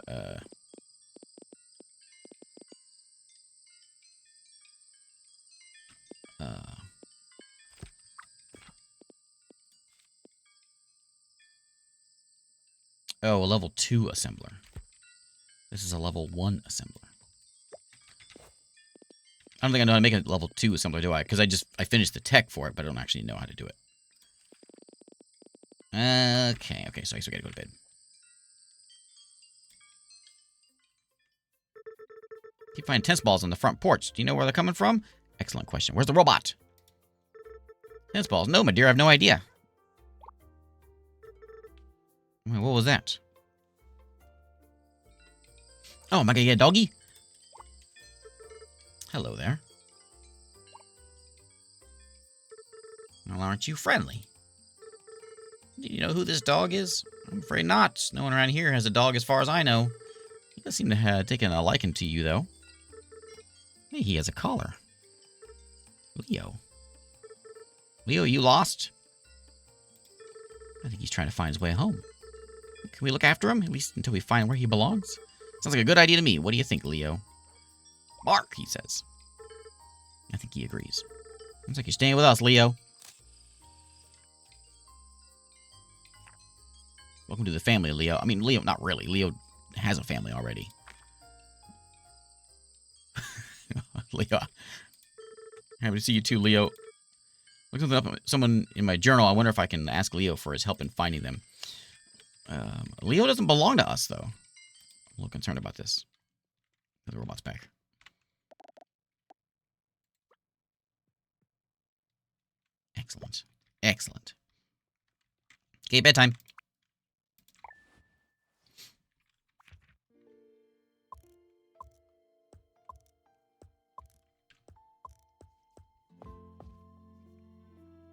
a level 2 assembler. This is a level 1 assembler. I don't think I know how to make a level 2 assembler, do I? Because I finished the tech for it, but I don't actually know how to do it. Okay, so I guess we gotta go to bed. Keep finding tennis balls on the front porch. Do you know where they're coming from? Excellent question. Where's the robot? Tennis balls? No, my dear, I have no idea. What was that? Oh, am I gonna get a doggy? Hello there. Well, aren't you friendly? Do you know who this dog is? I'm afraid not. No one around here has a dog as far as I know. He does seem to have taken a liking to you, though. Hey, he has a collar. Leo. Leo, you lost? I think he's trying to find his way home. Can we look after him, at least until we find where he belongs? Sounds like a good idea to me. What do you think, Leo? Bark, he says. I think he agrees. Looks like you're staying with us, Leo. Welcome to the family, Leo. I mean, Leo, not really. Leo has a family already. Leo. Happy to see you too, Leo. Look something up. Someone in my journal. I wonder if I can ask Leo for his help in finding them. Leo doesn't belong to us, though. I'm a little concerned about this. The robot's back. Excellent. Excellent. Okay, bedtime.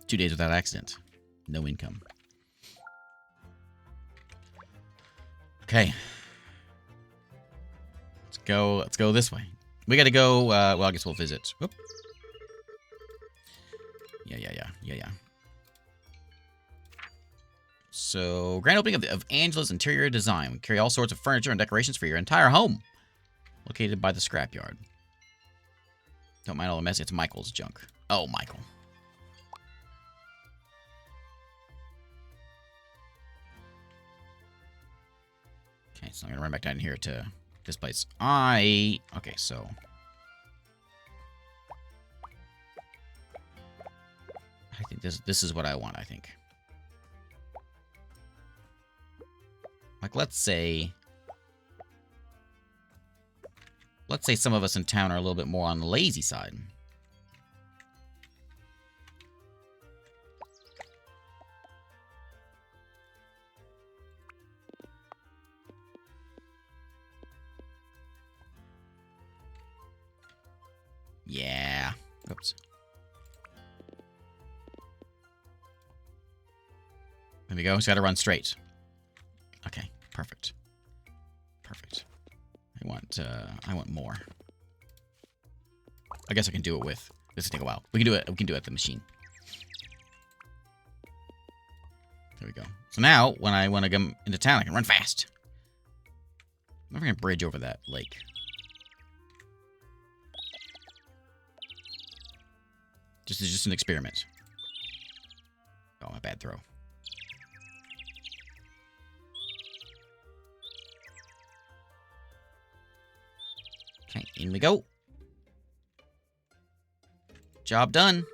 Two days without accident. No income. Okay. Let's go this way. We gotta go, well, I guess we'll visit. Whoop. Yeah. So, grand opening of Angela's interior design. We carry all sorts of furniture and decorations for your entire home. Located by the scrapyard. Don't mind all the mess. It's Michael's junk. Oh, Michael. Okay, so I'm gonna run back down here to this place. Okay, so I think this is what I want, I think. Like, let's say some of us in town are a little bit more on the lazy side. Yeah. Oops. There we go. Just gotta run straight. Okay. Perfect. Perfect. I want more. I guess I can do it with... This will take a while. We can do it at the machine. There we go. So now, when I want to come into town, I can run fast. I'm never gonna bridge over that lake. Just an experiment. Oh, a bad throw. Okay, in we go. Job done.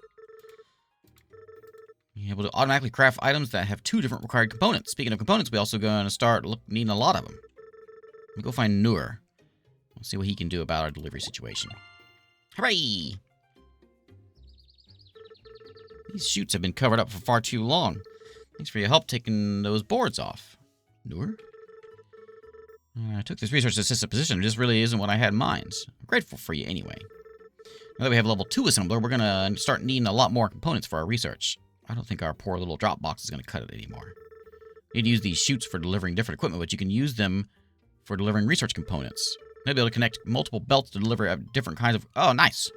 You're able to automatically craft items that have 2 different required components. Speaking of components, we also going to start needing a lot of them. We'll go find Noor. We'll see what he can do about our delivery situation. Hooray! These chutes have been covered up for far too long. Thanks for your help taking those boards off. Noor? I took this research assistant position. It just really isn't what I had in mind. I'm grateful for you anyway. Now that we have a level 2 assembler, we're going to start needing a lot more components for our research. I don't think our poor little drop box is going to cut it anymore. You need to use these chutes for delivering different equipment, but you can use them for delivering research components. You'll be able to connect multiple belts to deliver different kinds of... Oh, nice.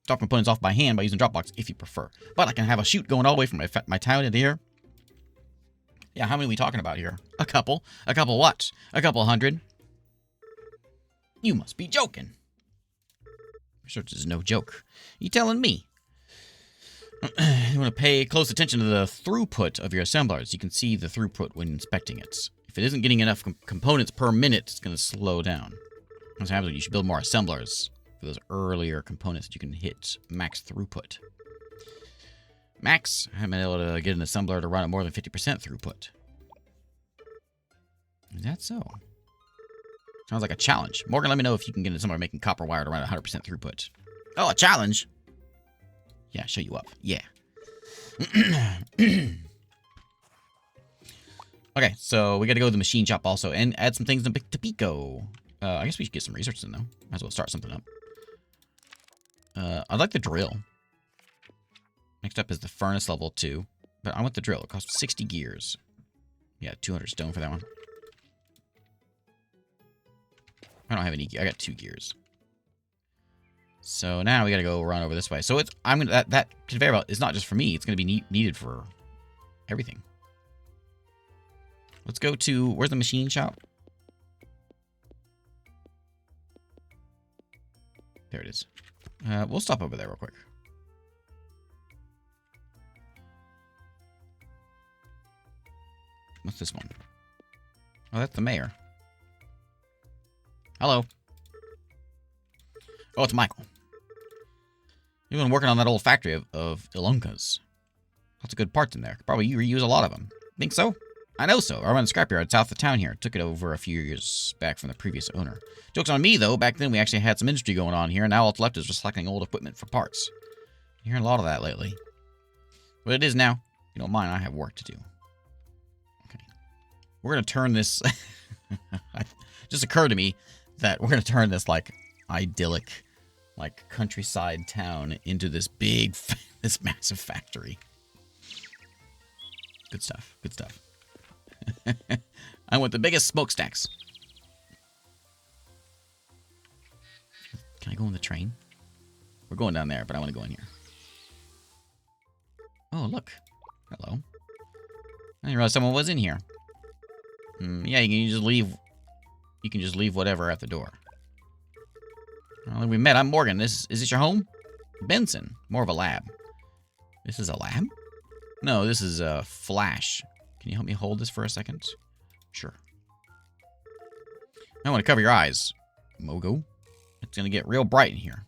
Drop components off by hand by using Dropbox if you prefer. But I can have a chute going all the way from my town into here. Yeah, how many are we talking about here? A couple. A couple what? A couple hundred. You must be joking. Research is no joke. You telling me? You want to pay close attention to the throughput of your assemblers. You can see the throughput when inspecting it. If it isn't getting enough components per minute, it's going to slow down. That's what happens when you should build more assemblers for those earlier components that you can hit max throughput. Max, I haven't been able to get an assembler to run at more than 50% throughput. Is that so? Sounds like a challenge. Morgan, let me know if you can get an assembler making copper wire to run at 100% throughput. Oh, a challenge? Yeah, show you up. Yeah. Okay, so we got to go to the machine shop also and add some things to Pico. I guess we should get some research in, though. Might as well start something up. I'd like the drill. Next up is the furnace level 2. But I want the drill. It costs 60 gears. Yeah, 200 stone for that one. I don't have any gear. I got 2 gears. So now we gotta go run over this way. So that conveyor belt is not just for me. It's gonna be needed for everything. Let's go to... Where's the machine shop? There it is. We'll stop over there real quick. What's this one? Oh, that's the mayor. Hello. Oh, it's Michael. You've been working on that old factory of Ilonka's. Lots of good parts in there. Could probably reuse a lot of them. Think so? I know so. I run a scrapyard south of town here. Took it over a few years back from the previous owner. Joke's on me, though. Back then, we actually had some industry going on here, and now all that's left is recycling old equipment for parts. You're hearing a lot of that lately. But it is now. If you don't mind, I have work to do. Okay. We're going to turn this... It just occurred to me that we're going to turn this, like, idyllic, like, countryside town into this big, this massive factory. Good stuff. Good stuff. I want the biggest smokestacks. Can I go on the train? We're going down there, but I want to go in here. Oh, look. Hello. I didn't realize someone was in here. Yeah, you can just leave. You can just leave whatever at the door. Well, we met. I'm Morgan. Is this your home? Benson. More of a lab. This is a lab? No, this is a flash. Can you help me hold this for a second? Sure. I want to cover your eyes, Mogo. It's going to get real bright in here.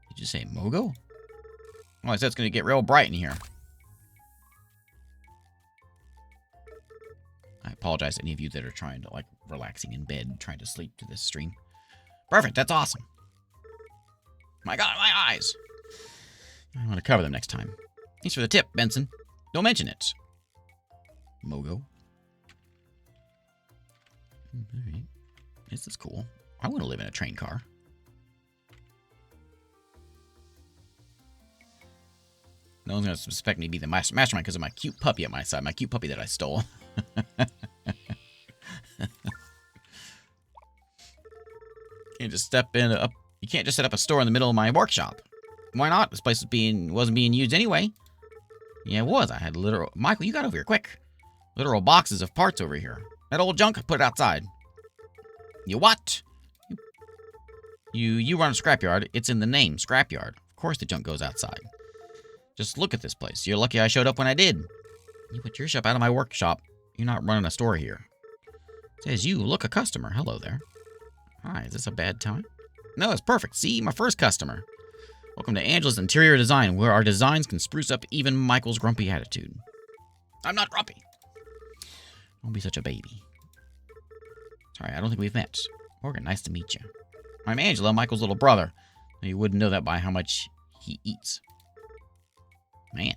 Did you say Mogo? Oh, I said it's going to get real bright in here. I apologize to any of you that are trying to, like, relaxing in bed, trying to sleep to this stream. Perfect, that's awesome. My God, my eyes. I want to cover them next time. Thanks for the tip, Benson. Don't mention it. Mogo. Alright. This is cool. I want to live in a train car. No one's going to suspect me to be the mastermind because of my cute puppy at my side. My cute puppy that I stole. You just step in up. You can't just set up a store in the middle of my workshop. Why not? This place wasn't being used anyway. Yeah, it was. I had literal... Michael, you got over here, quick. Literal boxes of parts over here. That old junk, I put it outside. You what? You run a scrapyard. It's in the name, Scrapyard. Of course the junk goes outside. Just look at this place. You're lucky I showed up when I did. You put your shop out of my workshop. You're not running a store here. Says you, look, a customer. Hello there. Hi, is this a bad time? No, it's perfect. See, my first customer. Welcome to Angela's Interior Design, where our designs can spruce up even Michael's grumpy attitude. I'm not grumpy. Don't be such a baby. Sorry, I don't think we've met. Morgan, nice to meet you. I'm Angela, Michael's little brother. You wouldn't know that by how much he eats. Man,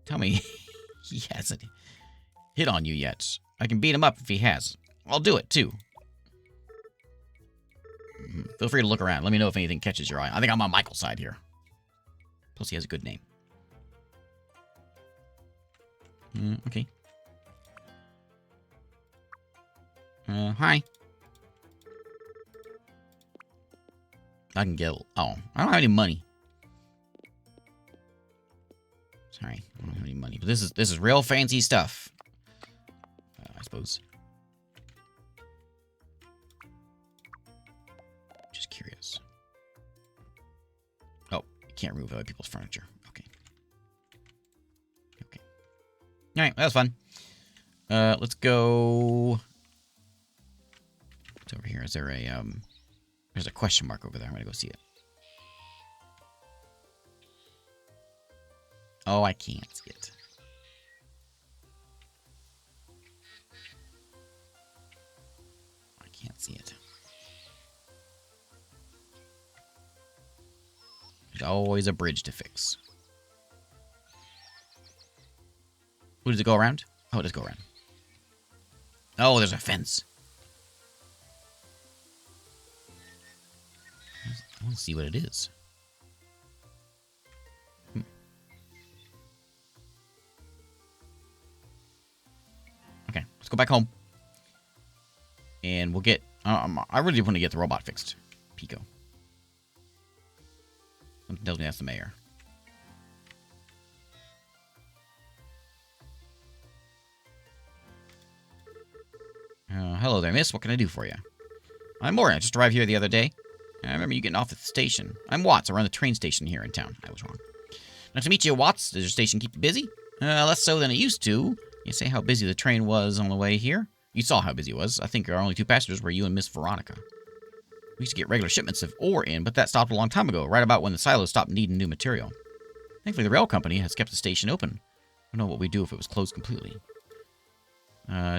tell me he hasn't hit on you yet. I can beat him up if he has. I'll do it, too. Feel free to look around. Let me know if anything catches your eye. I think I'm on Michael's side here. Plus, he has a good name. Okay. Hi. I can get... Oh, I don't have any money. Sorry, I don't have any money. But this is real fancy stuff. I suppose. Just curious. Oh, you can't remove other people's furniture. Okay. Okay. All right, that was fun. Let's go... What's over here? Is there a, There's a question mark over there. I'm gonna go see it. Oh, I can't see it. I can't see it. There's always a bridge to fix. Who does it go around? Oh, it does go around. Oh, there's a fence. I want to see what it is. Okay, let's go back home. And we'll get... I really want to get the robot fixed. Pico. Something tells me that's the mayor. Hello there, miss. What can I do for you? I'm Morgan. I just arrived here the other day. I remember you getting off at the station. I'm Watts. I run the train station here in town. I was wrong. Nice to meet you, Watts. Does your station keep you busy? Less so than it used to. You say how busy the train was on the way here? You saw how busy it was. I think our only two passengers were you and Miss Veronica. We used to get regular shipments of ore in, but that stopped a long time ago, right about when the silos stopped needing new material. Thankfully, the rail company has kept the station open. I don't know what we'd do if it was closed completely.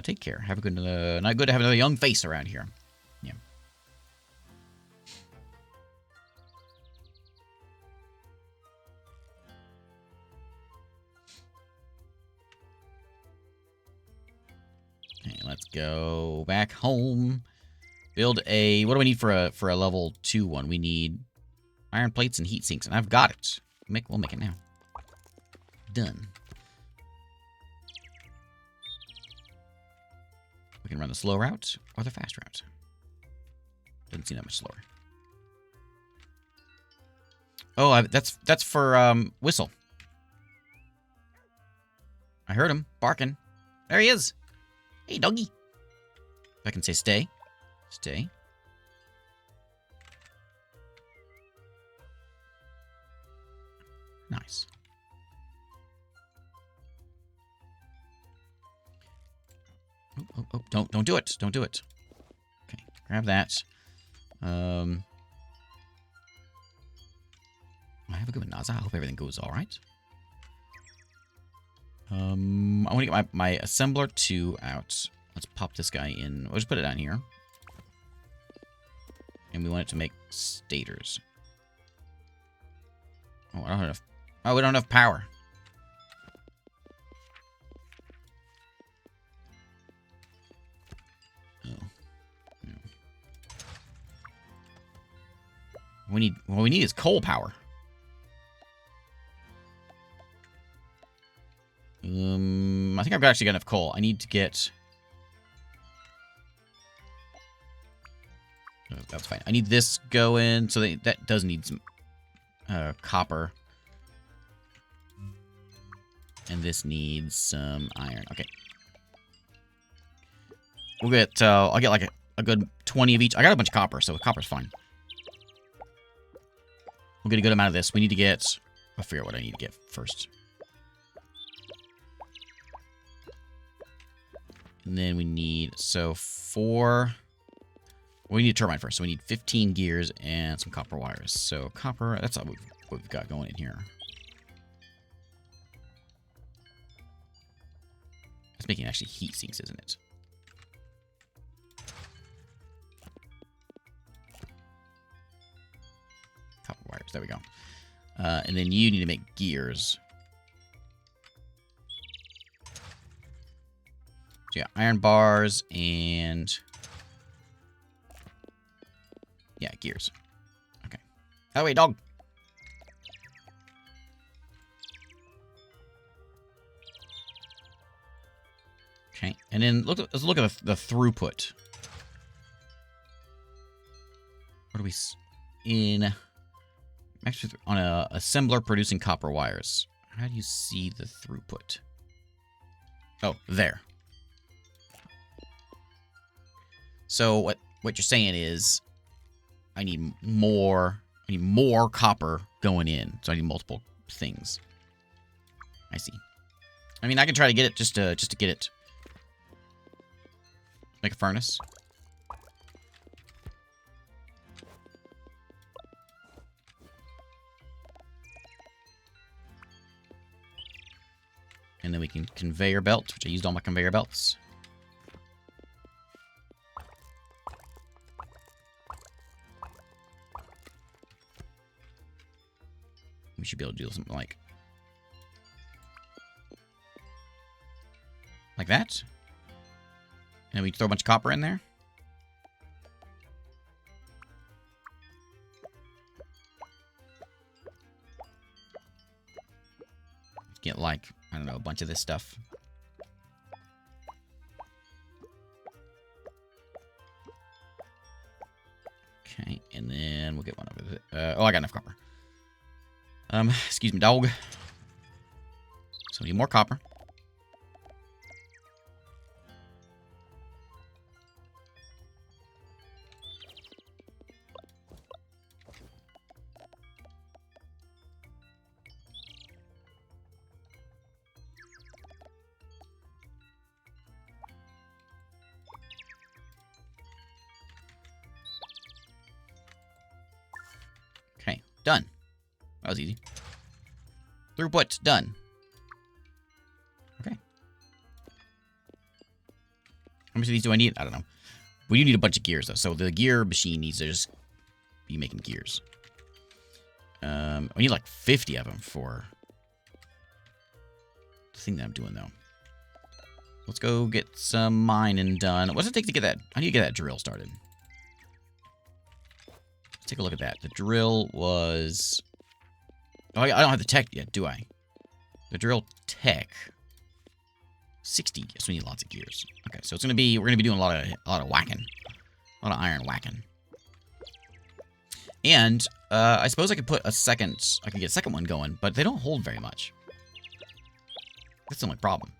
Take care. Have a good night. Good to have another young face around here. Yeah. Okay, let's go back home. Build a... What do we need for a level 2 one? We need iron plates and heat sinks, and I've got it. We'll make it now. Done. We can run the slow route or the fast route. Doesn't seem that much slower. Oh, that's for Whistle. I heard him barking. There he is. Hey, doggy. If I can say stay. Stay. Nice. Oh, don't do it. Don't do it. Okay, grab that. I have a good one, Naza. I hope everything goes all right. I want to get my assembler 2 out. Let's pop this guy in. We'll just put it down here. And we want it to make stators. Oh, I don't have enough. Oh, we don't have power. Oh. No. What we need is coal power. I think I've actually got enough coal. I need to get... Oh, that's fine. I need this going, so that does need some copper. And this needs some iron. Okay. We'll get, I'll get like a good 20 of each. I got a bunch of copper, so copper's fine. We'll get a good amount of this. We need to get... I forget what I need to get first. And then we need, so 4... Well, we need a turbine first, so we need 15 gears and some copper wires. So copper, that's all what we've got going in here. It's making actually heat sinks, isn't it? Copper wires, there we go. And then you need to make gears. So yeah, iron bars and... yeah, gears. Okay. Oh, wait, dog. Okay, and then let's look at the throughput. What do we... in... actually, on a assembler producing copper wires. How do you see the throughput? Oh, there. So what you're saying is I need more copper going in. So I need multiple things. I see. I mean, I can try to get it just to get it. Make a furnace. And then we can conveyor belt, which I used all my conveyor belts. We should be able to do something like that. And then we throw a bunch of copper in there. Get like, I don't know, a bunch of this stuff. Okay, and then we'll get one over there. Oh, I got enough copper. Excuse me, dog. So we need more copper. Okay, done. That was easy. Throughput, done. Okay. How much of these do I need? I don't know. We do need a bunch of gears, though. So the gear machine needs to just be making gears. I need like 50 of them for the thing that I'm doing, though. Let's go get some mining done. What does it take to get that? I need to get that drill started. Let's take a look at that. The drill was... oh, I don't have the tech yet, do I? The drill tech. 60. So we need lots of gears. Okay, so it's gonna be we're gonna be doing a lot of whacking. A lot of iron whacking. And I suppose I could put a second I could get a second one going, but they don't hold very much. That's the only problem.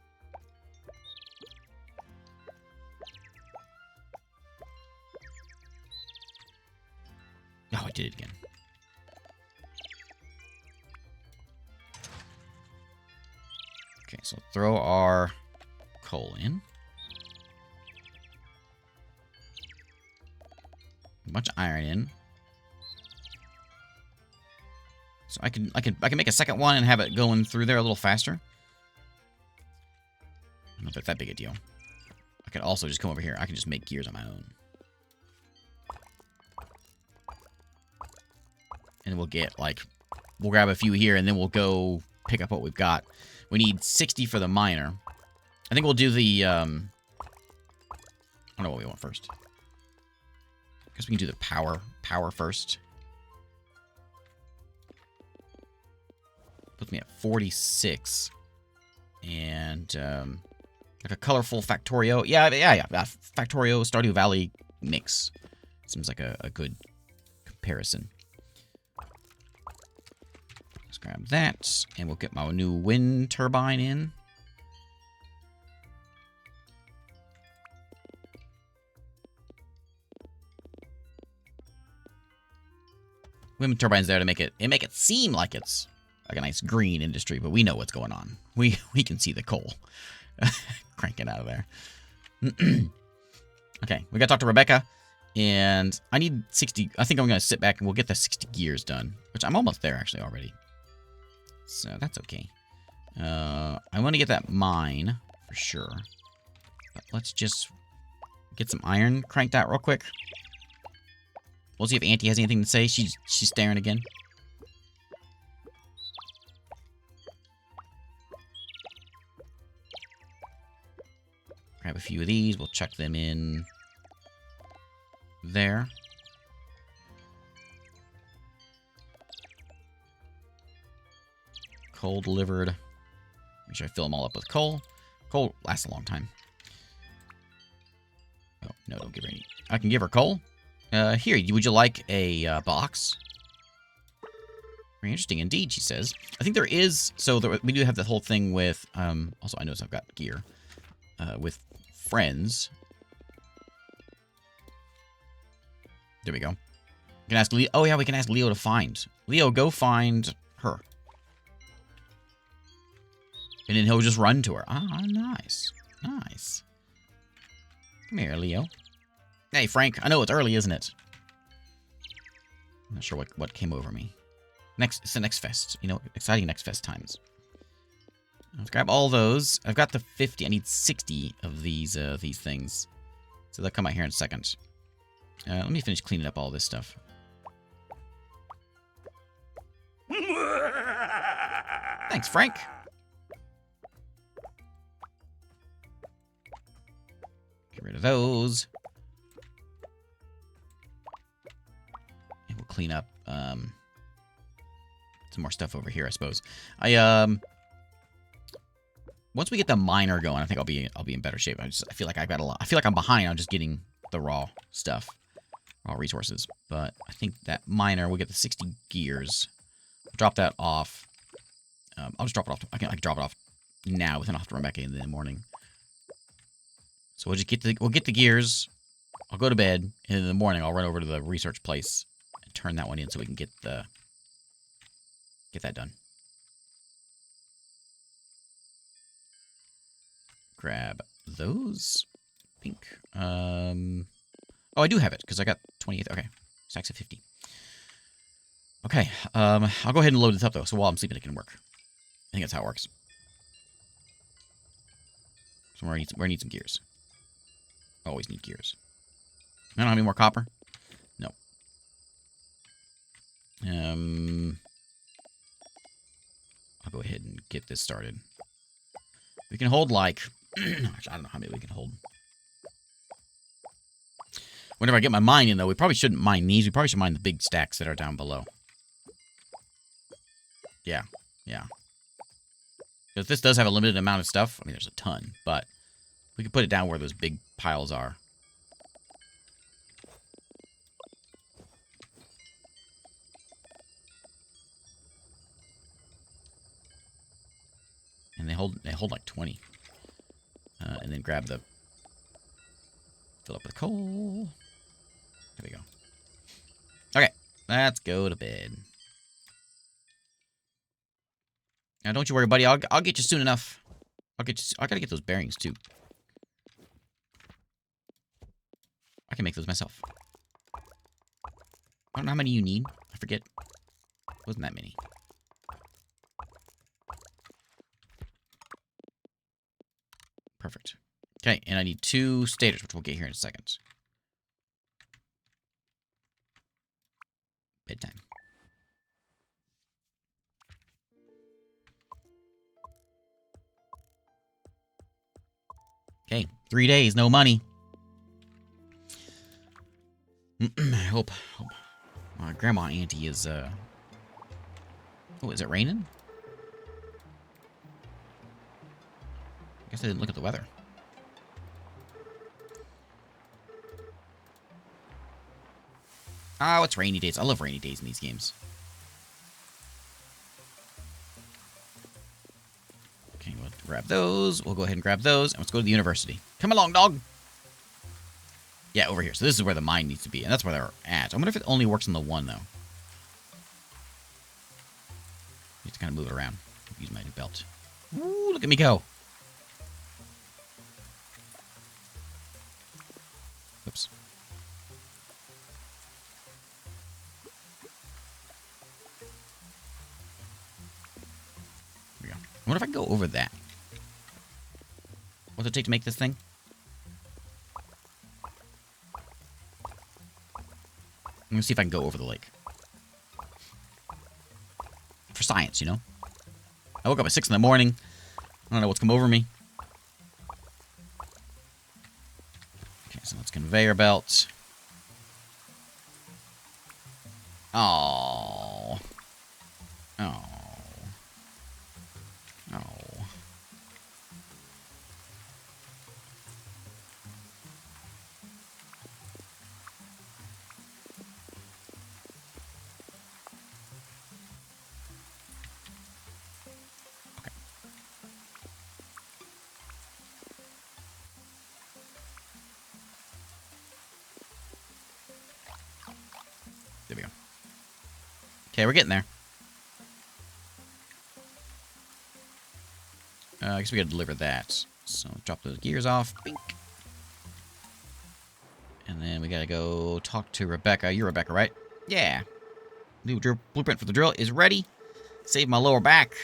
Oh, I did it again. Okay, so throw our coal in. A bunch of iron in. So I can make a second one and have it going through there a little faster. I don't know if it's that big a deal. I could also just come over here. I can just make gears on my own. And we'll get, like, we'll grab a few here, and then we'll go pick up what we've got. We need 60 for the miner. I think we'll do the, I don't know what we want first. I guess we can do the power first. Puts me at 46. And, like a colorful Factorio. Yeah. Factorio, Stardew Valley mix. Seems like a good comparison. Let's grab that, and we'll get my new wind turbine in. Wind turbine's there to make it seem like it's like a nice green industry, but we know what's going on. We can see the coal cranking out of there. Okay, we got to talk to Rebecca, and I need 60. I think I'm going to sit back and we'll get the 60 gears done, which I'm almost there actually already. So that's okay. I want to get that mine for sure. But let's just get some iron cranked out real quick. We'll see if Auntie has anything to say. She's staring again. Grab a few of these. We'll chuck them in there. Coal delivered. Make sure I fill them all up with coal. Coal lasts a long time. Oh, no, don't give her any. I can give her coal. Here, would you like a box? Very interesting indeed, she says. I think there is... So we do have the whole thing with... also, I notice I've got gear. With friends. There we go. We can ask Leo... Oh, yeah, we can ask Leo to find. Leo, go find her. And then he'll just run to her. Ah, nice. Nice. Come here, Leo. Hey, Frank. I know it's early, isn't it? I'm not sure what came over me. It's the next fest. You know, exciting next fest times. Let's grab all those. I've got the 50. I need 60 of these things. So they'll come out here in a second. Let me finish cleaning up all this stuff. Thanks, Frank. Get rid of those. And we'll clean up some more stuff over here, I suppose. Once we get the miner going, I think I'll be in better shape. I feel like I've got a lot. I feel like I'm behind on just getting the raw stuff, raw resources. But I think that miner, we'll get the 60 gears. Drop that off. I'll just drop it off. I can drop it off now, but then I'll have to run back in the morning. So we'll just get the gears. I'll go to bed, and in the morning I'll run over to the research place and turn that one in so we can get that done. Grab those. Pink. Oh, I do have it because I got 28. Okay, stacks of 50. Okay. I'll go ahead and load this up though, so while I'm sleeping, it can work. I think that's how it works. So where I need some gears. Always need gears. I don't have any more copper. No. I'll go ahead and get this started. We can hold like... Actually, I don't know how many we can hold. Whenever I get my mine in, though, we probably shouldn't mine these. We probably should mine the big stacks that are down below. Yeah, yeah. Because this does have a limited amount of stuff. I mean, there's a ton, but we can put it down where those big piles are. And they hold like 20. And then grab the... Fill up with coal. There we go. Okay, let's go to bed. Now, don't you worry, buddy. I'll get you soon enough. I gotta get those bearings, too. I can make those myself. I don't know how many you need. I forget. Wasn't that many. Perfect. Okay, and I need 2 stators, which we'll get here in a second. Bedtime. Okay, 3 days, no money. I hope my grandma auntie is, Oh, is it raining? I guess I didn't look at the weather. Oh, it's rainy days. I love rainy days in these games. Okay, we'll grab those. We'll go ahead and grab those, and let's go to the university. Come along, dog. Yeah, over here. So this is where the mine needs to be, and that's where they're at. I wonder if it only works on the one, though. Need to kind of move it around. Use my new belt. Ooh, look at me go. Oops. There we go. I wonder if I can go over that. What's it take to make this thing? I'm gonna see if I can go over the lake. For science, you know? I woke up at 6 in the morning. I don't know what's come over me. conveyor belt. Oh. Oh. Oh. There we go. Okay, we're getting there. I guess we gotta deliver that. So drop those gears off. Bink. And then we gotta go talk to Rebecca. You're Rebecca, right? Yeah. New blueprint for the drill is ready. Save my lower back.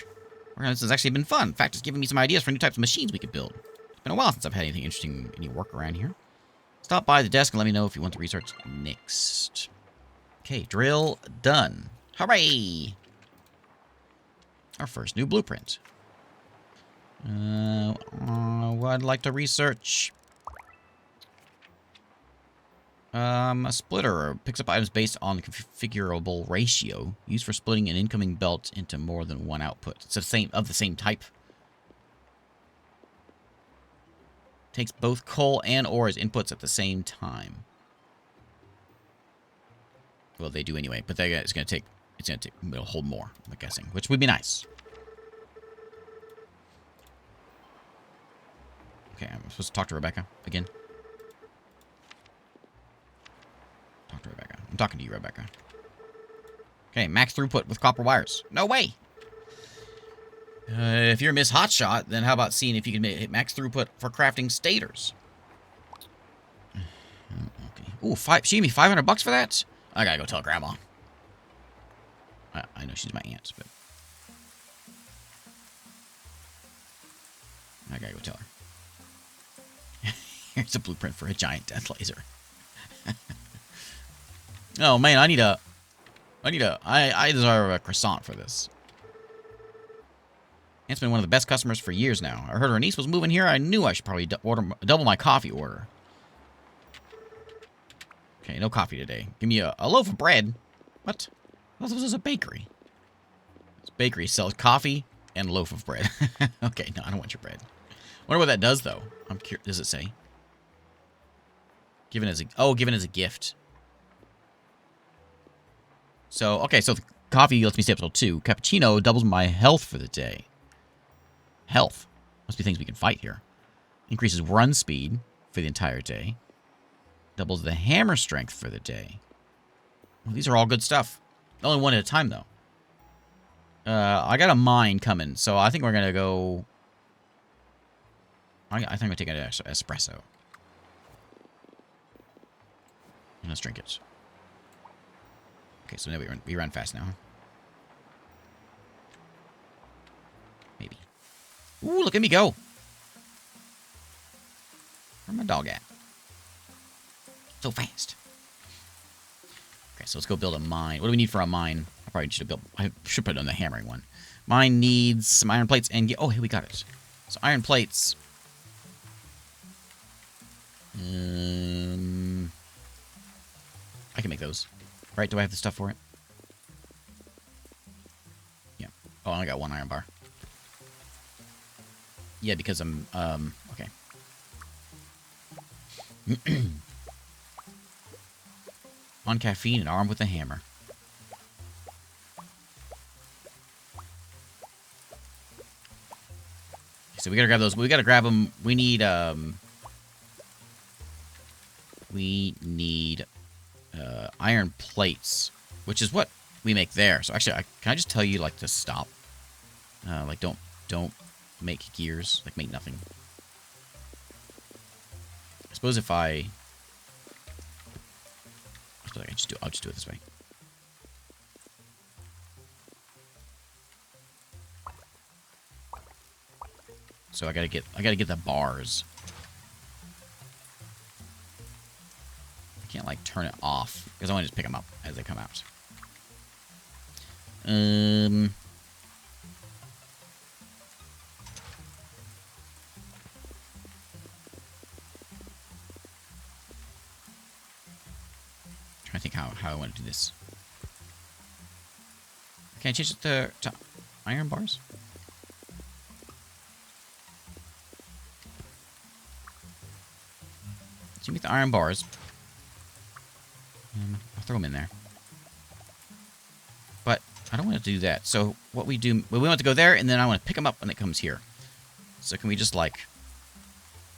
This has actually been fun. In fact, it's giving me some ideas for new types of machines we could build. It's been a while since I've had anything interesting, any work around here. Stop by the desk and let me know if you want to research next. Okay, drill done. Hooray! Our first new blueprint. What I'd like to research. A splitter picks up items based on configurable ratio used for splitting an incoming belt into more than one output. It's the same type. Takes both coal and ore as inputs at the same time. Well, they do anyway, but it'll hold more, I'm guessing, which would be nice. Okay, I'm supposed to talk to Rebecca again. Talk to Rebecca. I'm talking to you, Rebecca. Okay, max throughput with copper wires. No way! If you're Miss Hotshot, then how about seeing if you can hit max throughput for crafting stators? Okay. Ooh, she gave me $500 for that? I gotta go tell Grandma. I know she's my aunt, but I gotta go tell her. Here's a blueprint for a giant death laser. Oh man, I deserve a croissant for this. Aunt's been one of the best customers for years now. I heard her niece was moving here. I knew I should probably double my coffee order. Okay, no coffee today. Give me a loaf of bread. What? I thought this was a bakery. This bakery sells coffee and a loaf of bread. Okay, no, I don't want your bread. Wonder what that does, though. I'm curious. Does it say? Given as a gift. So, okay, so the coffee lets me stay up till 2. Cappuccino doubles my health for the day. Health. Must be things we can fight here. Increases run speed for the entire day. Doubles the hammer strength for the day. Well, these are all good stuff. Only one at a time, though. I got a mine coming, so I think we're going to go... I think I'm going to take an espresso. And let's drink it. Okay, so now we run fast now. Maybe. Ooh, look at me go. Where's my dog at? So fast. Okay, so let's go build a mine. What do we need for a mine? I should put it on the hammering one. Mine needs some iron plates and... Oh, hey, we got it. So iron plates. I can make those. Right, do I have the stuff for it? Yeah. Oh, I only got one iron bar. Yeah, because I'm, okay. On caffeine and armed with a hammer. So we gotta grab those. We gotta grab them. We need iron plates, which is what we make there. So actually, can I just tell you, like, to stop? Like, don't make gears. Like, make nothing. I suppose if I'll just do it this way. So I gotta get the bars. I can't, like, turn it off because I want to just pick them up as they come out. I think how I want to do this. Can I change it to iron bars? So you make the iron bars. I'll throw them in there. But I don't want to do that. So what we do, we want to go there, and then I want to pick them up when it comes here. So can we just like,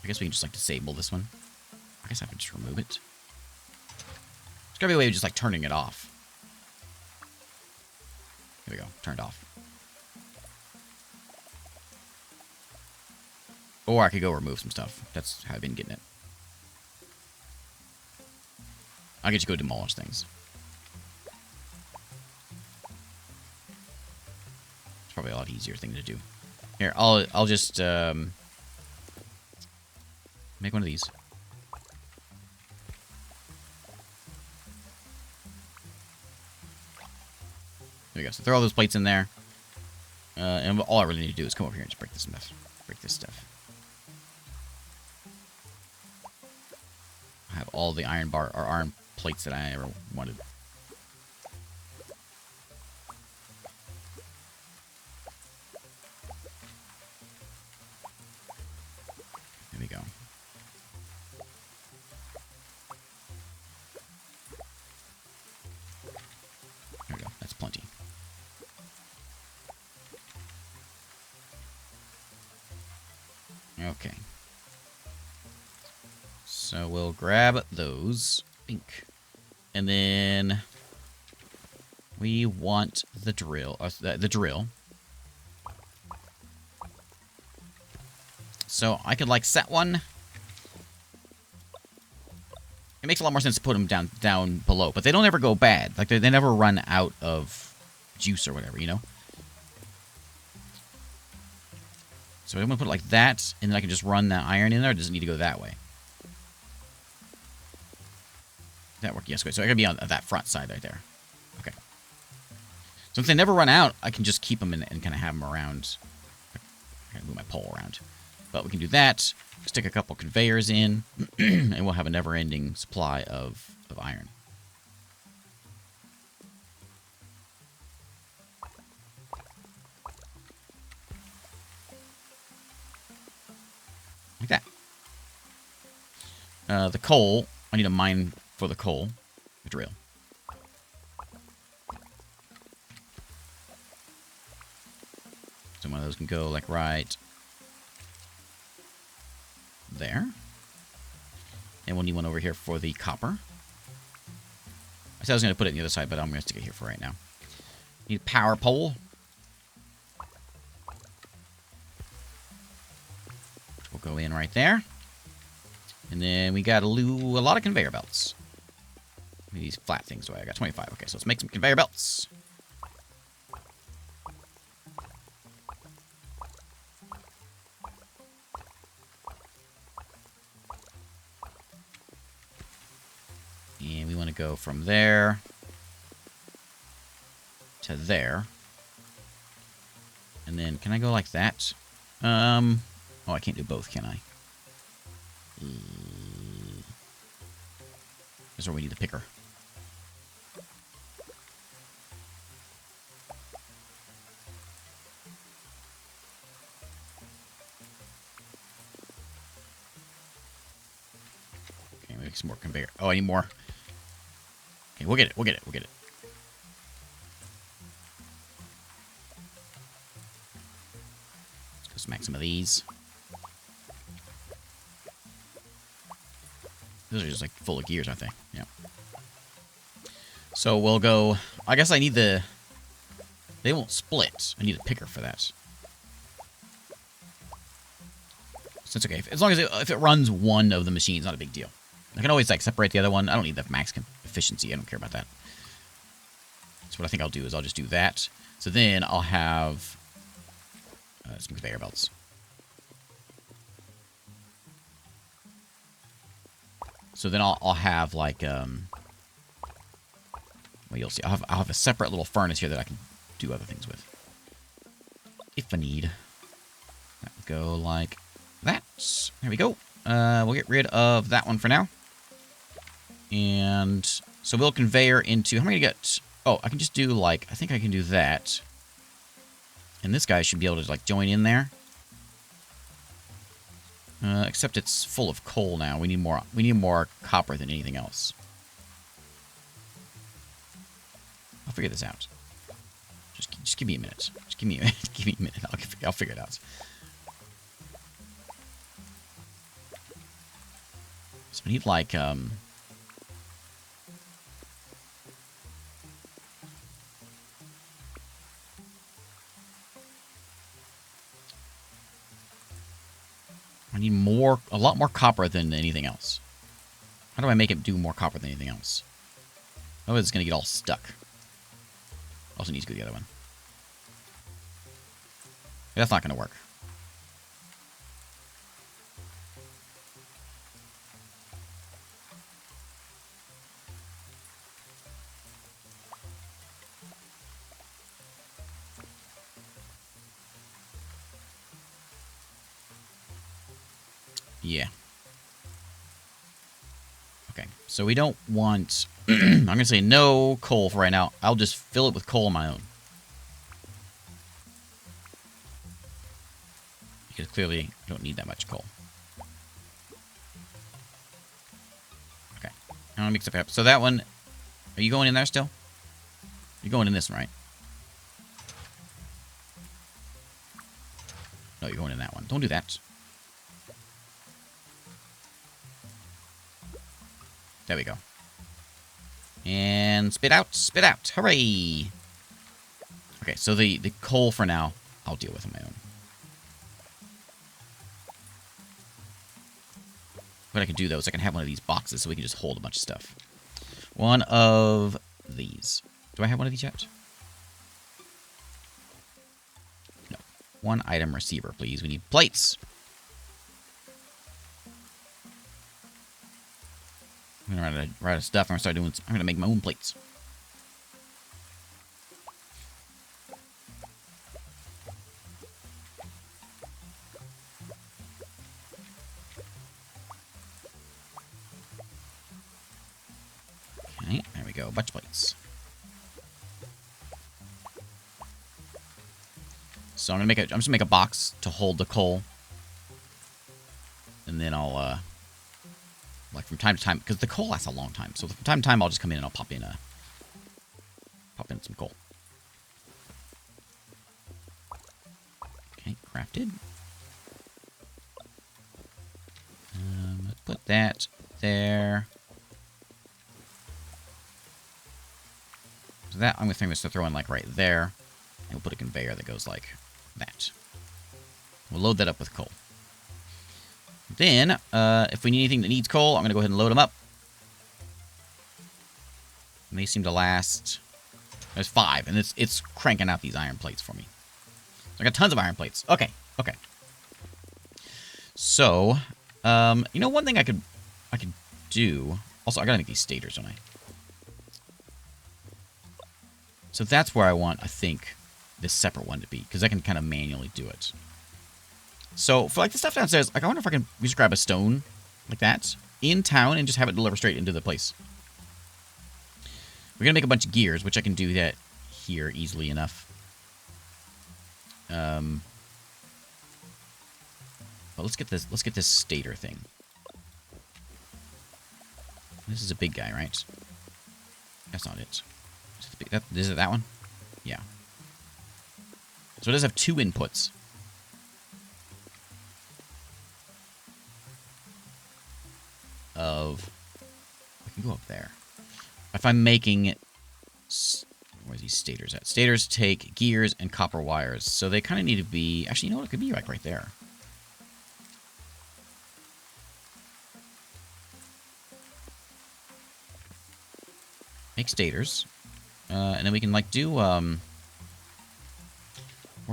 I guess we can just like disable this one. I guess I can just remove it. There's got to be a way of just like turning it off. Here we go, turned off. Or I could go remove some stuff. That's how I've been getting it. I could just go demolish things. It's probably a lot easier thing to do. Here, I'll just make one of these. There we go. So throw all those plates in there. And all I really need to do is come over here and just break this stuff. Break this stuff. I have all the iron bar or iron plates that I ever wanted. There we go. There we go. That's plenty. Okay. So we'll grab those. Pink. And then we want the drill. The drill. So I could like set one. It makes a lot more sense to put them down below, but they don't ever go bad. Like they never run out of juice or whatever, you know. So I'm gonna put it like that, and then I can just run that iron in there. Or does it need to go that way? That work? Yes, good. So I gotta be on that front side right there. Okay. So if they never run out, I can just keep them and kind of have them around. I gotta move my pole around. But we can do that. Stick a couple conveyors in, and we'll have a never-ending supply of iron. Like that. The coal, I need a mine for the coal. A drill. So one of those can go like right there. And we'll need one over here for the copper. I said I was going to put it on the other side, but I'm going to stick it here for right now. Need a power pole. Which will go in right there. And then we got a lot of conveyor belts. These flat things away. I got 25. Okay, so let's make some conveyor belts. And we want to go from there to there. And then, can I go like that? Oh, I can't do both, can I? This is where we need the picker. Okay, make some more conveyor. Oh, I need more. Okay, we'll get it. We'll get it. We'll get it. Let's go smack some of these. Those are just like full of gears, aren't they? Yeah. So we'll go. I guess I need the. They won't split. I need a picker for that. So it's okay. As long as if it runs one of the machines, not a big deal. I can always like separate the other one. I don't need the max efficiency. I don't care about that. So what I think I'll do is I'll just do that. So then I'll have some conveyor belts. So then I'll have like well, you'll see. I'll have a separate little furnace here that I can do other things with if I need. That would go like that. There we go. We'll get rid of that one for now. And So we'll conveyor into... How am I going to get... Oh, I can just do, like... I think I can do that. And this guy should be able to, like, join in there. Except it's full of coal now. We need more. We need more copper than anything else. I'll figure this out. Just give me a minute. Just give me a minute. Give me a minute. I'll figure it out. So we need like I need a lot more copper than anything else. How do I make it do more copper than anything else? Otherwise it's gonna get all stuck. Also needs to go the other one. That's not gonna work. Yeah. Okay, so we don't want... I'm going to say no coal for right now. I'll just fill it with coal on my own. Because clearly I don't need that much coal. Okay. I want to mix it up. So that one... Are you going in there still? You're going in this one, right? No, you're going in that one. Don't do that. There we go. And spit out, spit out. Hooray! Okay, so the coal for now, I'll deal with on my own. What I can do, though, is I can have one of these boxes so we can just hold a bunch of stuff. One of these. Do I have one of these yet? No. One item receiver, please. We need plates. I'm gonna run out of stuff. I'm gonna start doing. I'm gonna make my own plates. Okay, there we go. A bunch of plates. So I'm just gonna make a box to hold the coal, and then I'll like from time to time, because the coal lasts a long time. So from time to time, I'll just come in and I'll pop in some coal. Okay, crafted. Let's put that there. So that I'm gonna think this to throw in like right there, and we'll put a conveyor that goes like that. We'll load that up with coal. Then, if we need anything that needs coal, I'm going to go ahead and load them up. And they seem to last... There's 5, and it's cranking out these iron plates for me. So I got tons of iron plates. Okay, okay. So, you know, one thing I could do... Also, I got to make these stators, don't I? So that's where I want, I think, this separate one to be, because I can kind of manually do it. So, for like the stuff downstairs, like I wonder if I can just grab a stone like that in town and just have it deliver straight into the place. We're gonna make a bunch of gears, which I can do that here easily enough. But let's get this stator thing. This is a big guy, right? That's not it. Is it that one? Yeah. So it does have 2 inputs. I can go up there. If I'm making... Where's these stators at? Stators take gears and copper wires. So they kind of need to be... Actually, you know what? It could be like right there. Make stators. And then we can, like, do, more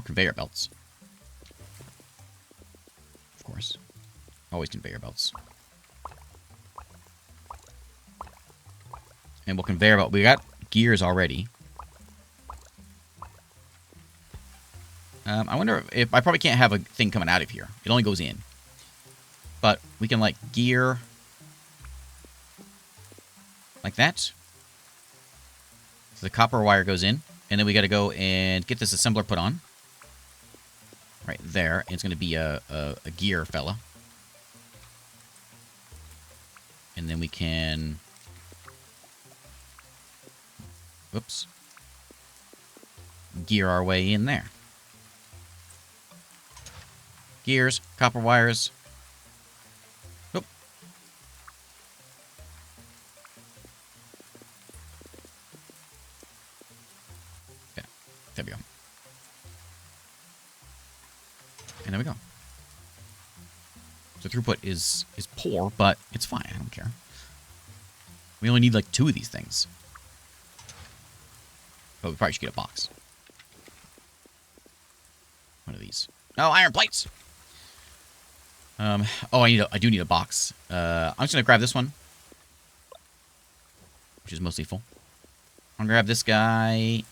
conveyor belts. Of course. Always conveyor belts. And we'll conveyor belt. We got gears already. I wonder if... I probably can't have a thing coming out of here. It only goes in. But we can, like, gear... like that. So the copper wire goes in, and then we got to go and get this assembler put on. Right there. And it's going to be a gear fella. And then we can... Whoops. Gear our way in there. Gears, copper wires. Oop. Yeah, there we go. And there we go. So throughput is poor, but it's fine. I don't care. We only need like 2 of these things. Oh, we probably should get a box. One of these. Oh, iron plates! Oh, I do need a box. I'm just gonna grab this one, which is mostly full. I'm gonna grab this guy, and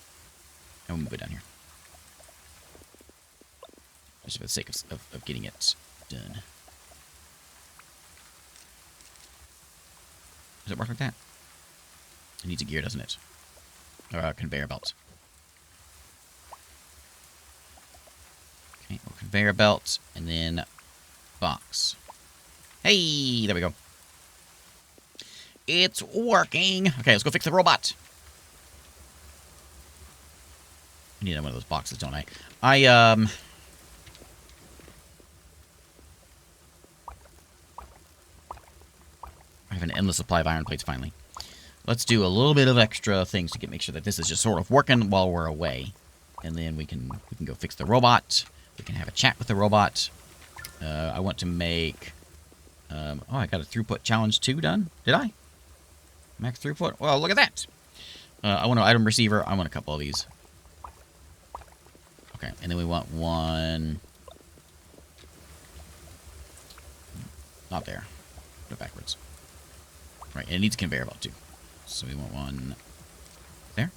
we'll move it down here, just for the sake of getting it done. Does it work like that? It needs a gear, doesn't it? Or a conveyor belt. Okay, well, conveyor belt, and then box. Hey, there we go. It's working. Okay, let's go fix the robot. I need one of those boxes, don't I? I have an endless supply of iron plates finally. Let's do a little bit of extra things to make sure that this is just sort of working while we're away. And then we can go fix the robot. We can have a chat with the robot. I want to make... oh, I got a throughput challenge 2 done. Did I? Max throughput? Well, look at that. I want an item receiver. I want a couple of these. Okay, and then we want one... Not there. Put it backwards. Right, and it needs a conveyor belt, too. So we want one there.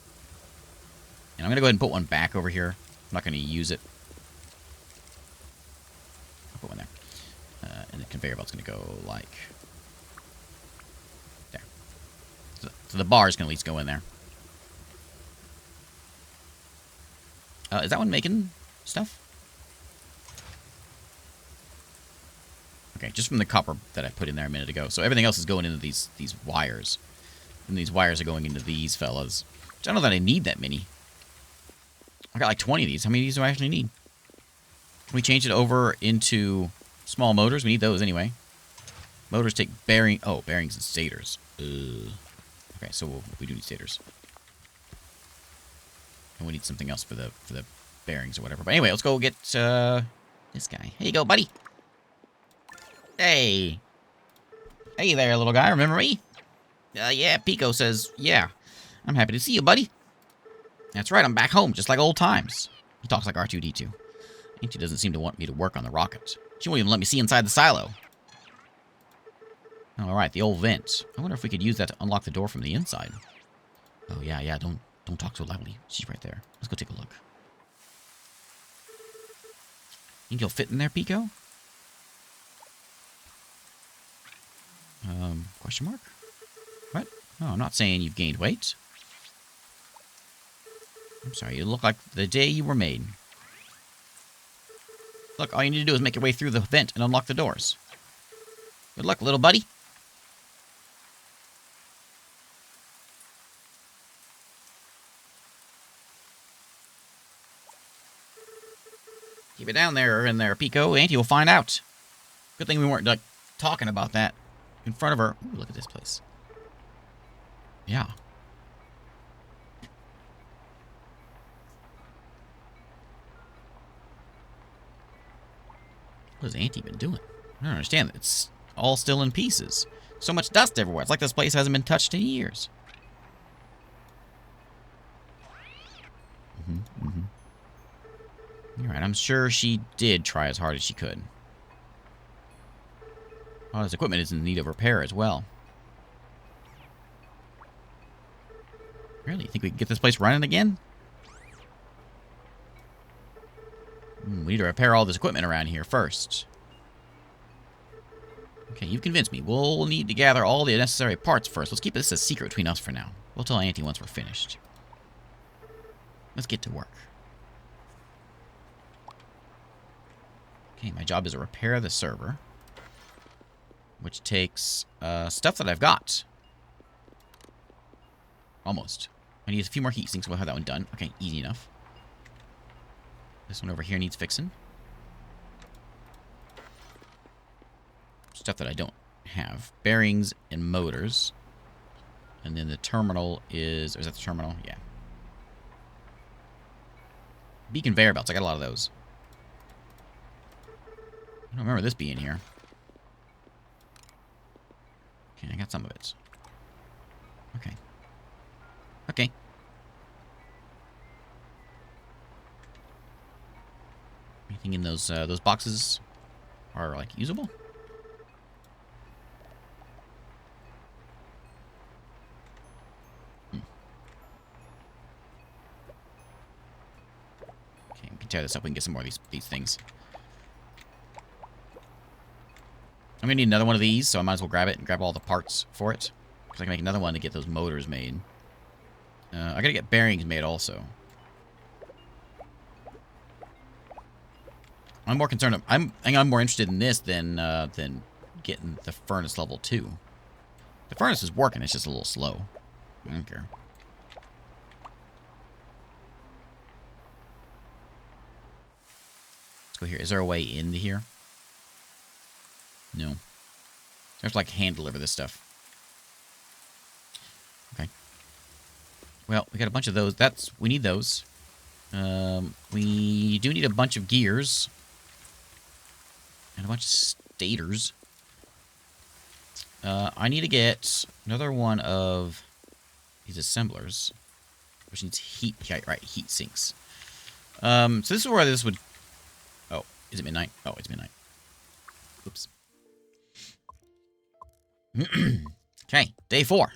And I'm going to go ahead and put one back over here. I'm not going to use it. I'll put one there. And the conveyor belt's going to go like there. So the bar is going to at least go in there. Is that one making stuff? Okay, just from the copper that I put in there a minute ago. So everything else is going into these wires. And these wires are going into these fellas. Which I don't know that I need that many. I got like 20 of these. How many of these do I actually need? Can we change it over into small motors? We need those anyway. Motors take bearings and stators. Okay, so we do need stators. And we need something else for the bearings or whatever. But anyway, let's go get this guy. Here you go, buddy. Hey. Hey there, little guy. Remember me? Yeah, Pico says, yeah. I'm happy to see you, buddy. That's right, I'm back home, just like old times. He talks like R2-D2. Auntie doesn't seem to want me to work on the rocket. She won't even let me see inside the silo. Alright, the old vent. I wonder if we could use that to unlock the door from the inside. Oh, yeah, don't talk so loudly. She's right there. Let's go take a look. Think you'll fit in there, Pico? Question mark? What? No, I'm not saying you've gained weight. I'm sorry, you look like the day you were made. Look, all you need to do is make your way through the vent and unlock the doors. Good luck, little buddy. Keep it down there in there, Pico. Auntie will find out. Good thing we weren't, like, talking about that in front of her. Ooh, look at this place. Yeah. What has Auntie been doing? I don't understand. It's all still in pieces. So much dust everywhere. It's like this place hasn't been touched in years. Alright, I'm sure she did try as hard as she could. All this equipment is in need of repair as well. Really? You think we can get this place running again? We need to repair all this equipment around here first. Okay, you've convinced me. We'll need to gather all the necessary parts first. Let's keep this a secret between us for now. We'll tell Auntie once we're finished. Let's get to work. Okay, my job is to repair the server, which takes stuff that I've got. Almost. I need a few more heat sinks. We'll have that one done. Okay, easy enough. This one over here needs fixing. Stuff that I don't have. Bearings and motors. And then the terminal is... Or is that the terminal? Yeah. Beacon conveyor belts. I got a lot of those. I don't remember this being here. Okay, I got some of it. Okay. Okay. Anything in those boxes are, like, usable? Okay, we can tear this up. We can get some more of these things. I'm going to need another one of these, so I might as well grab it and grab all the parts for it. Because I can make another one to get those motors made. I got to get bearings made also. I'm more concerned. I think I'm more interested in this than getting the furnace level 2. The furnace is working. It's just a little slow. I don't care. Let's go here. Is there a way into here? No. I have to, like, hand deliver this stuff. Okay. Well, we got a bunch of those. We need those. We do need a bunch of gears. And a bunch of stators. I need to get another one of these assemblers. Which needs heat. Yeah, right, heat sinks. So this is where this would... Oh, is it midnight? Oh, it's midnight. Oops. Okay, day 4.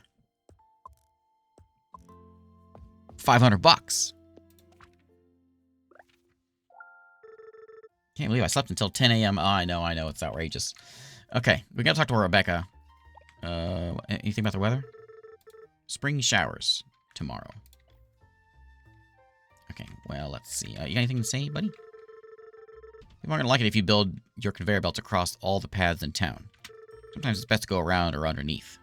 500 bucks. Can't believe I slept until 10 a.m. Oh, I know, it's outrageous. Okay, we gotta talk to Rebecca. Anything about the weather? Spring showers tomorrow. Okay, well, let's see. You got anything to say, buddy? People aren't gonna like it if you build your conveyor belts across all the paths in town. Sometimes it's best to go around or underneath.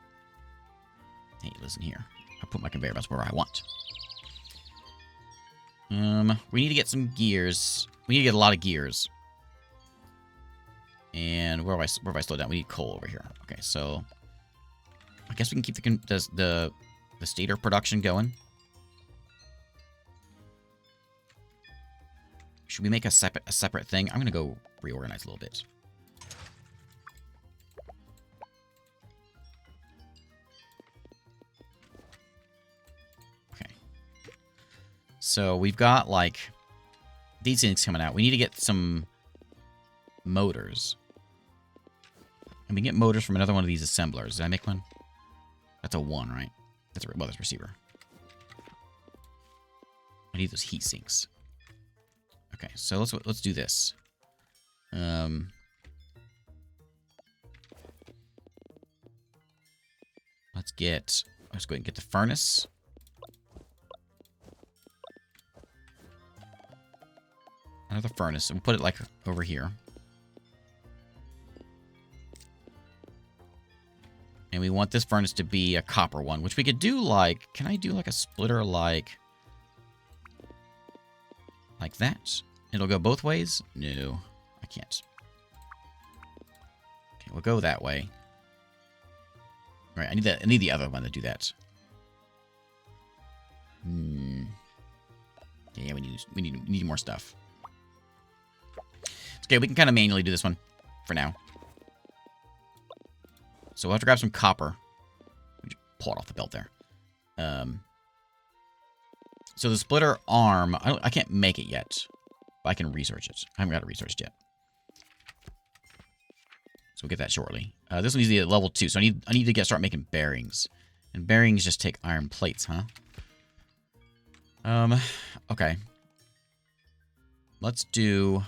Hey, listen here. I'll put my conveyor belts where I want. We need to get some gears. We need to get a lot of gears. And where have I slowed down? We need coal over here. Okay, so I guess we can keep the stator production going. Should we make a separate thing? I'm gonna go reorganize a little bit. So we've got, like, these things coming out. We need to get some motors. And we can get motors from another one of these assemblers. Did I make one? That's a 1, right? That's a that's receiver. I need those heat sinks. Okay, so let's do this. Let's go ahead and get the furnace. Another furnace. We'll put it, like, over here. And we want this furnace to be a copper one, which we could do, like... Can I do, like, a splitter, like that? It'll go both ways? No, I can't. Okay, we'll go that way. All right, I need the other one to do that. Yeah, we need more stuff. Okay, we can kind of manually do this one for now. So we'll have to grab some copper. Pull it off the belt there. So the splitter arm, I can't make it yet. But I can research it. I haven't got it researched yet. So we'll get that shortly. This one needs to be at level 2, so I need to start making bearings. And bearings just take iron plates, huh? Okay. Let's do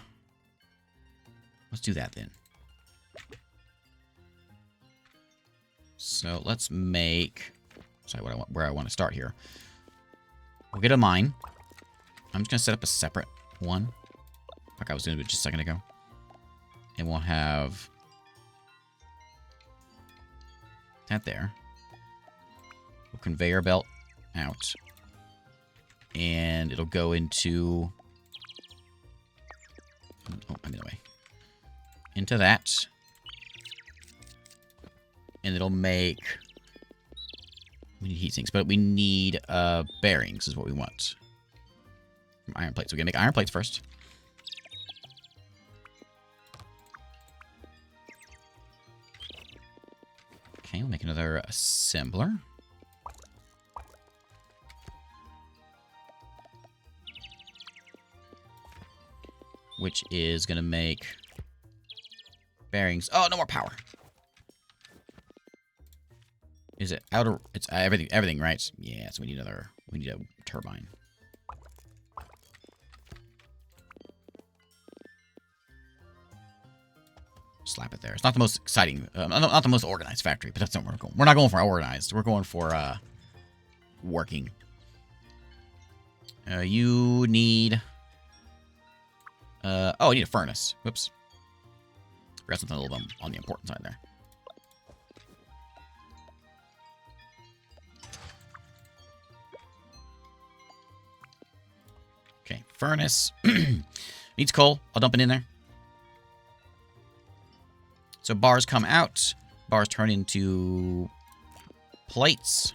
that then. So let's make... Sorry, where I want to start here. We'll get a mine. I'm just going to set up a separate one. Like I was doing it just a second ago. And we'll have that there. We'll conveyor belt out. And it'll go into... Oh, I'm in the way. Into that. And it'll make... We need heat sinks, but we need bearings is what we want. From iron plates. We're going to make iron plates first. Okay, we'll make another assembler. Which is going to make bearings. Oh, no more power. Is it outer? It's everything, right? Yeah, so we need a turbine. Slap it there. It's not the most exciting, not the most organized factory, but that's not where we're going. We're not going for organized. We're going for working. You need. Oh, I need a furnace. Whoops. Forgot something a little bit on the important side there. Okay, furnace. Needs coal. I'll dump it in there. So bars come out. Bars turn into plates.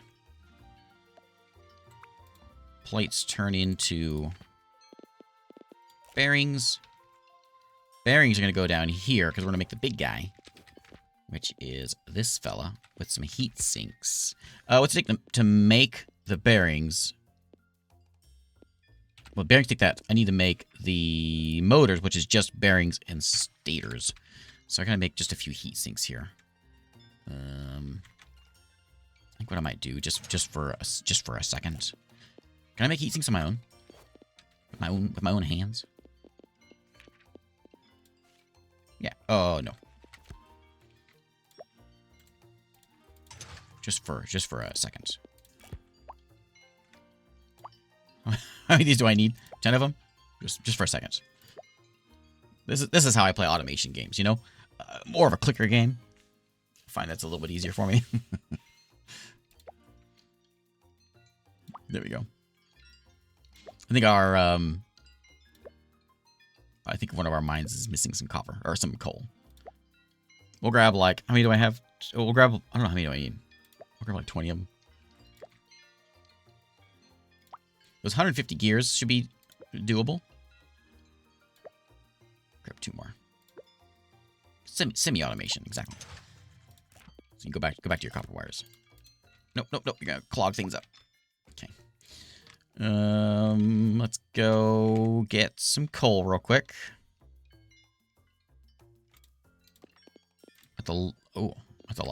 Plates turn into bearings. Bearings are going to go down here because we're going to make the big guy, which is this fella with some heat sinks. What's it take to make the bearings? Well, bearings take that. I need to make the motors, which is just bearings and stators. So I'm going to make just a few heat sinks here. I think what I might do, just for a second. Can I make heat sinks on my own? With my own hands? Yeah. Oh, no. Just for a second. How many of these do I need? 10 of them? Just for a second. This is how I play automation games, you know? More of a clicker game. I find that's a little bit easier for me. There we go. I think one of our mines is missing some copper or some coal. We'll grab like, how many do I have? We'll grab, I don't know how many do I need. We'll grab like 20 of them. Those 150 gears should be doable. Grab 2 more. Semi-automation, exactly. So you go back to your copper wires. Nope. You're gonna clog things up. Okay. Let's go get some coal real quick. That's a lot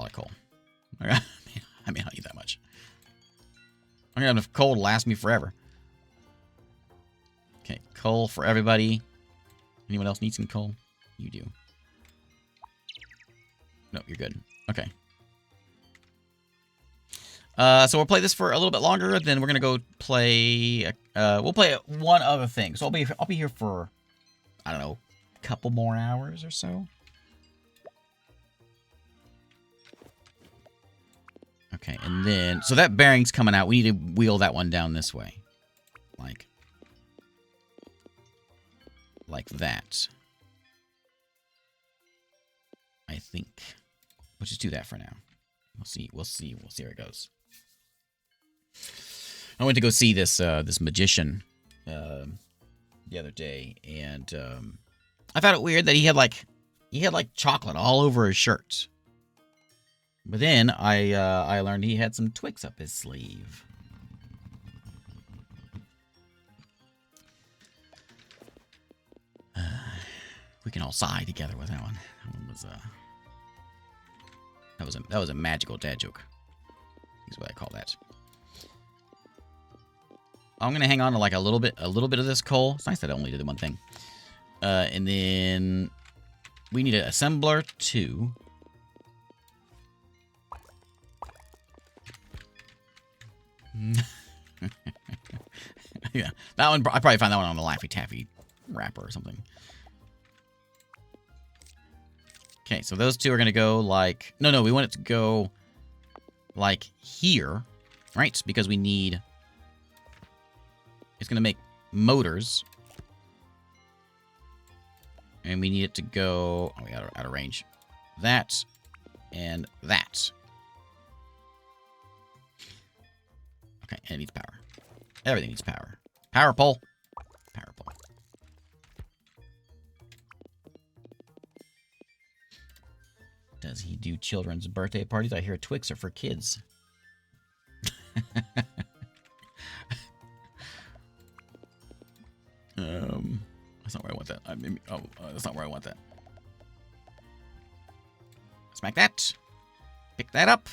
of coal. I may not need that much. I'm gonna have enough coal to last me forever. Okay, coal for everybody. Anyone else need some coal? You do. No, you're good. Okay. So we'll play this for a little bit longer, then we're gonna go play. We'll play one other thing. So I'll be here for, I don't know, a couple more hours or so. Okay, and then so that bearing's coming out. We need to wheel that one down this way, like that. I think we'll just do that for now. We'll see where it goes. I went to go see this this magician the other day, and I found it weird that he had like chocolate all over his shirt. But then I learned he had some Twix up his sleeve. We can all sigh together with that one. That was a magical dad joke. Is what I call that. I'm gonna hang on to like a little bit of this coal. It's nice that I only did one thing. And then we need an assembler 2. Yeah, that one, I probably found that one on the Laffy Taffy wrapper or something. Okay, so those two are going to go like... No, we want it to go like here, right? Because we need... It's going to make motors. And we need it to go... Oh, we got out of range. That and that. Okay, and it needs power. Everything needs power. Power pole. Power pole. Does he do children's birthday parties? I hear Twix are for kids. That's not where I want that. That's not where I want that. Smack that. Pick that up.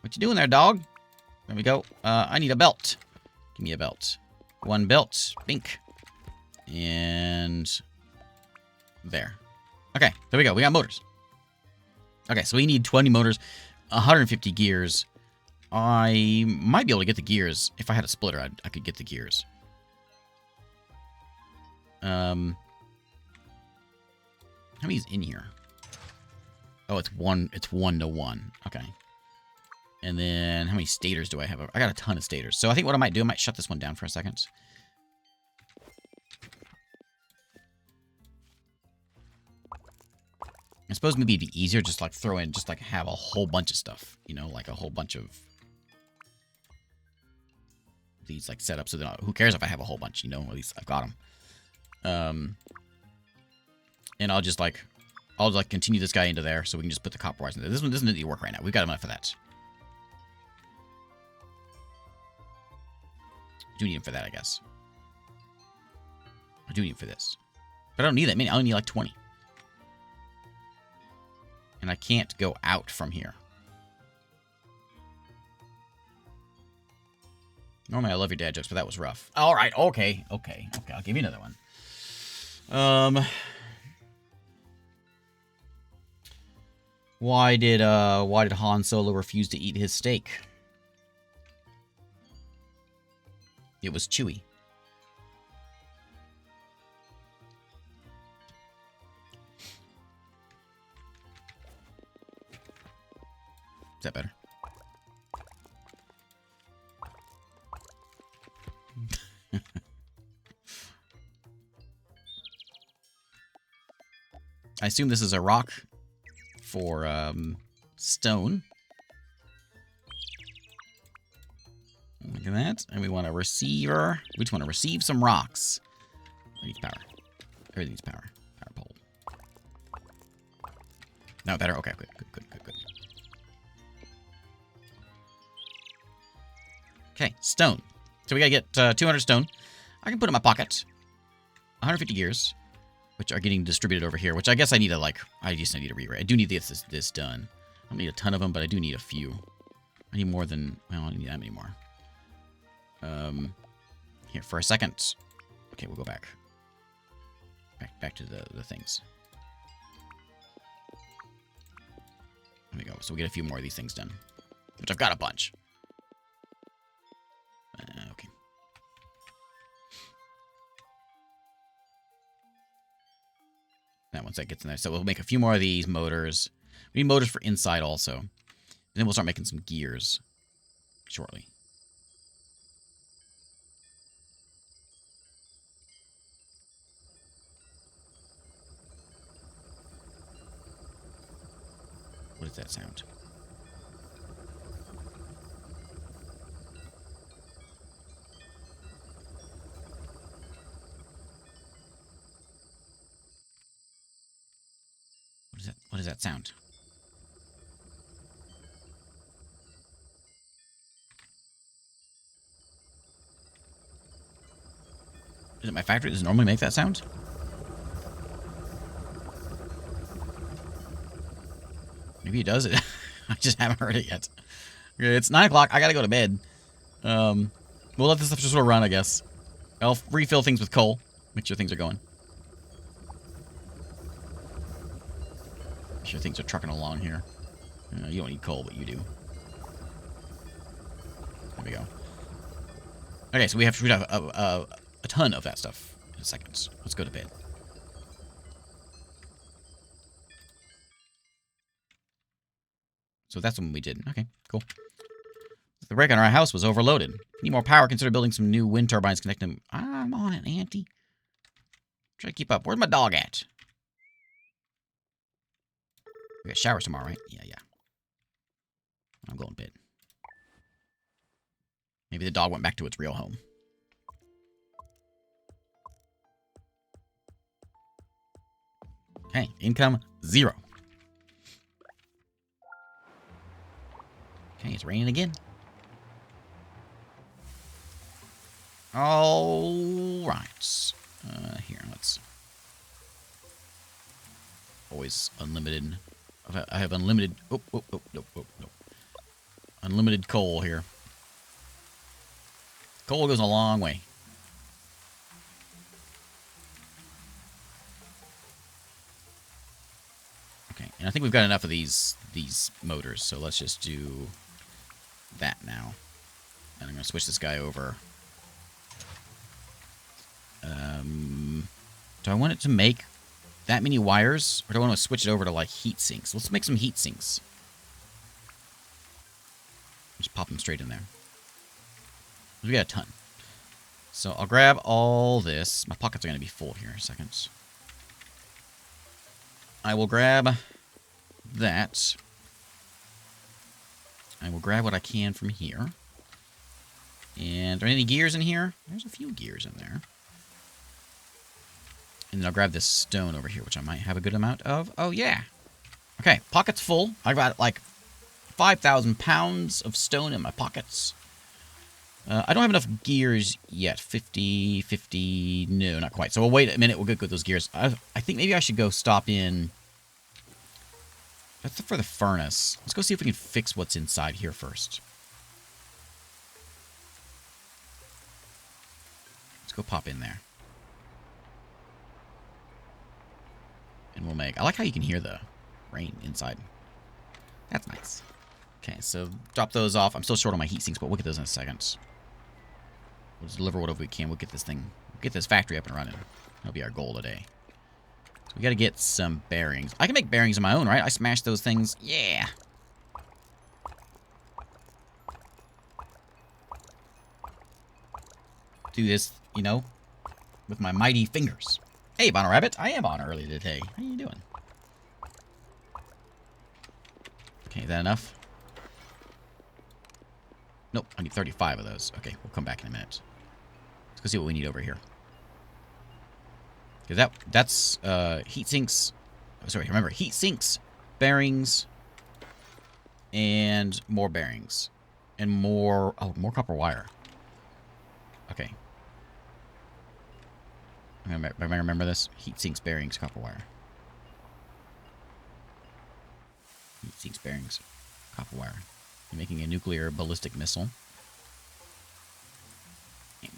What you doing there, dog? There we go. I need a belt. Give me a belt. One belt. Bink. And... there. Okay, there we go. We got motors. Okay, so we need 20 motors, 150 gears. I might be able to get the gears. If I had a splitter, I could get the gears. How many's in here? Oh, it's 1 to 1. Okay. And then how many stators do I have? I got a ton of stators. So I think what I might do, I might shut this one down for a second. I suppose maybe it'd be easier just like throw in, just like have a whole bunch of stuff, you know, like a whole bunch of these like set up so that who cares if I have a whole bunch, you know, at least I've got them. And I'll just like continue this guy into there so we can just put the copper wires in there. This one doesn't need to work right now. We've got enough for that. I do need him for that, I guess. I do need him for this. But I don't need that many. I only need like 20. And I can't go out from here. Normally I love your dad jokes, but that was rough. All right, okay. I'll give you another one. Why did Han Solo refuse to eat his steak? It was chewy. Is that better? I assume this is a rock for stone. Look at that. And we want a receiver. We just want to receive some rocks. I need power. Everything needs power. Power pole. No, better? Okay, good. Okay, stone. So we gotta get 200 stone. I can put it in my pocket. 150 gears, which are getting distributed over here, which I guess I need to, like, I need to rewrite. I do need this done. I don't need a ton of them, but I do need a few. I need more than, well, I don't need that many more. Here, for a second. Okay, we'll go back. Back to the things. There we go. So we get a few more of these things done, which I've got a bunch. Okay. That once that gets in there. So we'll make a few more of these motors. We need motors for inside also. And then we'll start making some gears shortly. What does that sound? What does that sound? Is it my factory? Does it normally make that sound? Maybe it does. I just haven't heard it yet. Okay, it's 9 o'clock. I gotta go to bed. We'll let this stuff just sort of run, I guess. I'll refill things with coal. Make sure things are going. Make sure things are trucking along here. You don't need coal, but you do. There we go. Okay, so we have a ton of that stuff in a second. Let's go to bed. So that's what we did. Okay, cool. The rig on our house was overloaded. Need more power. Consider building some new wind turbines connecting them. I'm on it, Auntie. Try to keep up. Where's my dog at? We got showers tomorrow, right? Yeah. I'm going to bed. Maybe the dog went back to its real home. Okay, income 0. Okay, it's raining again. All right. Here, let's... Always unlimited. I have unlimited... Oh, no. Unlimited coal here. Coal goes a long way. Okay, and I think we've got enough of these motors, so let's just do that now. And I'm going to switch this guy over. Do I want it to make that many wires, or do I want to switch it over to, like, heat sinks? Let's make some heat sinks. Just pop them straight in there. We got a ton. So I'll grab all this. My pockets are going to be full here in a second. I will grab that. I will grab what I can from here. And are there any gears in here? There's a few gears in there. And then I'll grab this stone over here, which I might have a good amount of. Oh, yeah. Okay, pockets full. I got like 5,000 pounds of stone in my pockets. I don't have enough gears yet. 50, no, not quite. So we'll wait a minute. We'll get those gears. I think maybe I should go stop in. That's for the furnace. Let's go see if we can fix what's inside here first. Let's go pop in there. And we'll make... I like how you can hear the rain inside. That's nice. Okay, so drop those off. I'm still short on my heat sinks, but we'll get those in a second. We'll just deliver whatever we can. We'll get this thing... We'll get this factory up and running. That'll be our goal today. So we gotta get some bearings. I can make bearings of my own, right? I smashed those things. Yeah! Do this, you know, with my mighty fingers. Hey, Bonner Rabbit. I am on early today. How you doing? Okay, is that enough? Nope, I need 35 of those. Okay, we'll come back in a minute. Let's go see what we need over here. Because that's heat sinks. Oh, sorry, remember, heat sinks, bearings, and more bearings. And more... Oh, more copper wire. Okay. I remember this. Heat sinks, bearings, copper wire. Heat sinks, bearings, copper wire. You're making a nuclear ballistic missile.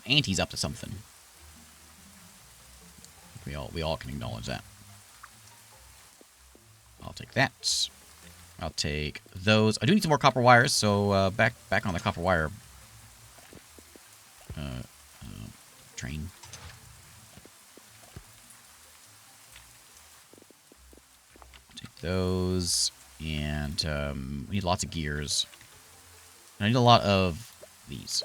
Auntie's up to something. We all can acknowledge that. I'll take that. I'll take those. I do need some more copper wires, so back on the copper wire train. Take those, and we need lots of gears. And I need a lot of these.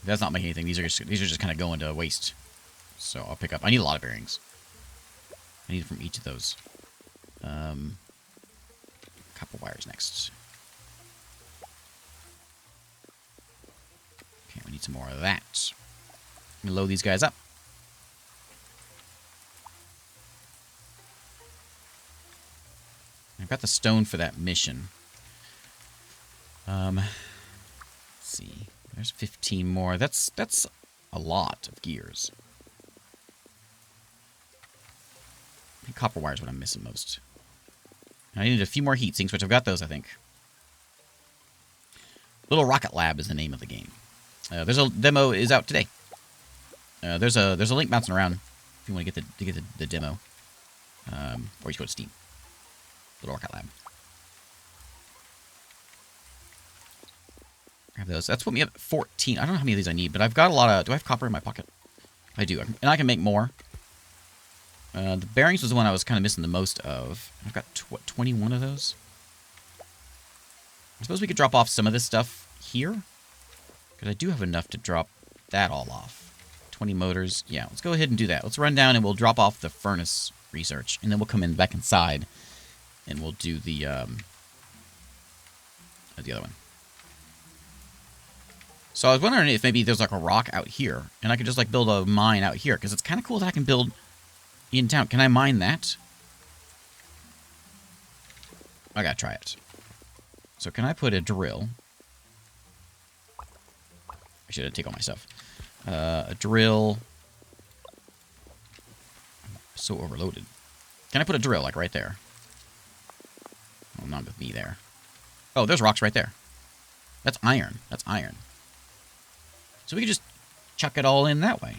That's not making anything. These are just kind of going to waste. So I'll pick up. I need a lot of bearings. I need it from each of those. Copper wires next. Okay, we need some more of that. Let me load these guys up. I've got the stone for that mission. Let's see. There's 15 more. That's a lot of gears. I think copper wire is what I'm missing most. I needed a few more heat sinks, which I've got those, I think. Little Rocket Lab is the name of the game. There's a demo is out today. There's a link bouncing around if you want to get the demo. Or you should go to Steam. Little Rocket Lab. Grab those. That's what me up at 14. I don't know how many of these I need, but I've got a lot of... Do I have copper in my pocket? I do. And I can make more. The bearings was the one I was kind of missing the most of. I've got, what, 21 of those? I suppose we could drop off some of this stuff here. Because I do have enough to drop that all off. 20 motors. Yeah, let's go ahead and do that. Let's run down and we'll drop off the furnace research. And then we'll come in back inside. And we'll do the other one. So I was wondering if maybe there's like a rock out here. And I could just like build a mine out here. Because it's kind of cool that I can build in town. Can I mine that? I gotta try it. So can I put a drill? I should take all my stuff. A drill. I'm so overloaded. Can I put a drill, like, right there? Oh, not with me there. Oh, there's rocks right there. That's iron. That's iron. So we can just chuck it all in that way.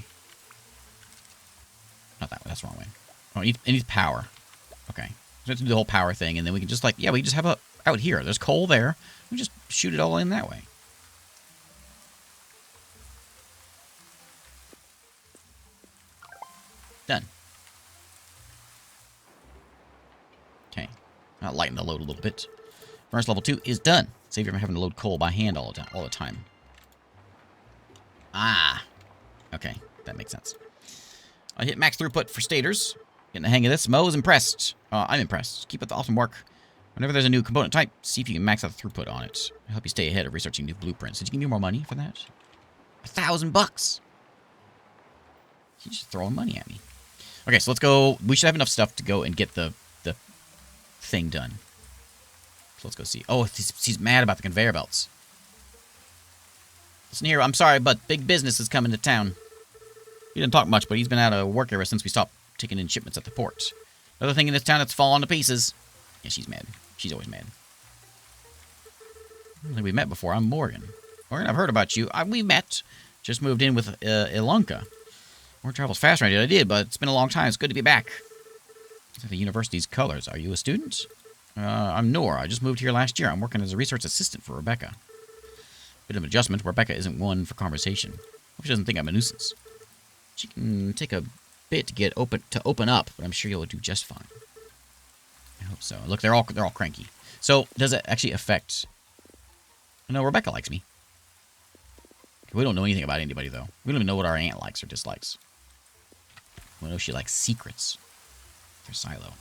Not that way. That's the wrong way. Oh, it needs power. Okay. So we have to do the whole power thing, and then we can just, like, yeah, we can just have a... Out here. There's coal there. We just shoot it all in that way. Done. Okay. I'll lighten the load a little bit. Furnace level 2 is done. Save you from having to load coal by hand all the time. Ah. Okay. That makes sense. I hit max throughput for stators. Getting the hang of this. Mo's impressed. I'm impressed. Keep up the awesome work. Whenever there's a new component type, see if you can max out the throughput on it. It'll help you stay ahead of researching new blueprints. Did you give me more money for that? $1,000. He's just throwing money at me. Okay, so let's go. We should have enough stuff to go and get the thing done. So let's go see. Oh, he's mad about the conveyor belts. Listen here, I'm sorry, but big business is coming to town. He didn't talk much, but he's been out of work ever since we stopped taking in shipments at the port. Another thing in this town that's fallen to pieces. Yeah, she's mad. She's always mad. I don't think we met before. I'm Morgan. Morgan, I've heard about you. We met. Just moved in with Ilonka. More travels faster than I did, but it's been a long time. It's good to be back. The university's colors. Are you a student? I'm Noor. I just moved here last year. I'm working as a research assistant for Rebecca. Bit of an adjustment. Rebecca isn't one for conversation. Hope she doesn't think I'm a nuisance. She can take a bit to open up, but I'm sure you'll do just fine. I hope so. Look, they're all cranky. So, does it actually affect... No, Rebecca likes me. We don't know anything about anybody, though. We don't even know what our aunt likes or dislikes. We know she likes secrets. Their silo.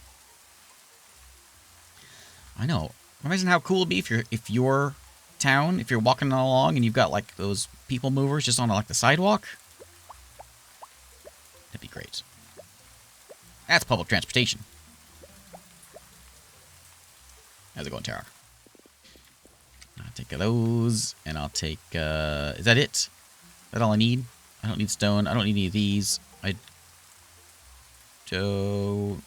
I know. Imagine how cool it'd be if your town, if you're walking along and you've got, like, those people movers just on, like, the sidewalk. That'd be great. That's public transportation. How's it going, Tara? I'll take those, and I'll take, is that it? Is that all I need? I don't need stone. I don't need any of these. I don't...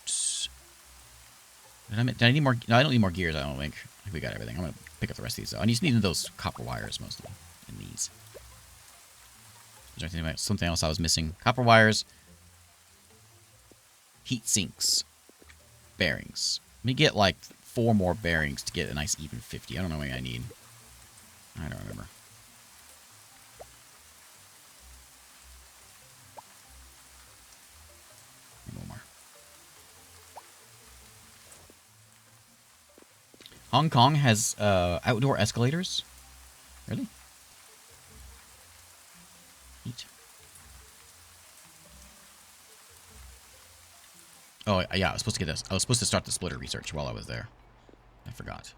Did I need more? No, I don't need more gears, I don't think. I think we got everything. I'm going to pick up the rest of these, though. I just need those copper wires, mostly, in these. Is there something else I was missing? Copper wires. Heat sinks. Bearings. Let me get, like, 4 more bearings to get a nice even 50. I don't know what I need. I don't remember. One more. Hong Kong has outdoor escalators. Really? Neat. Oh, yeah, I was supposed to get this. I was supposed to start the splitter research while I was there. I forgot.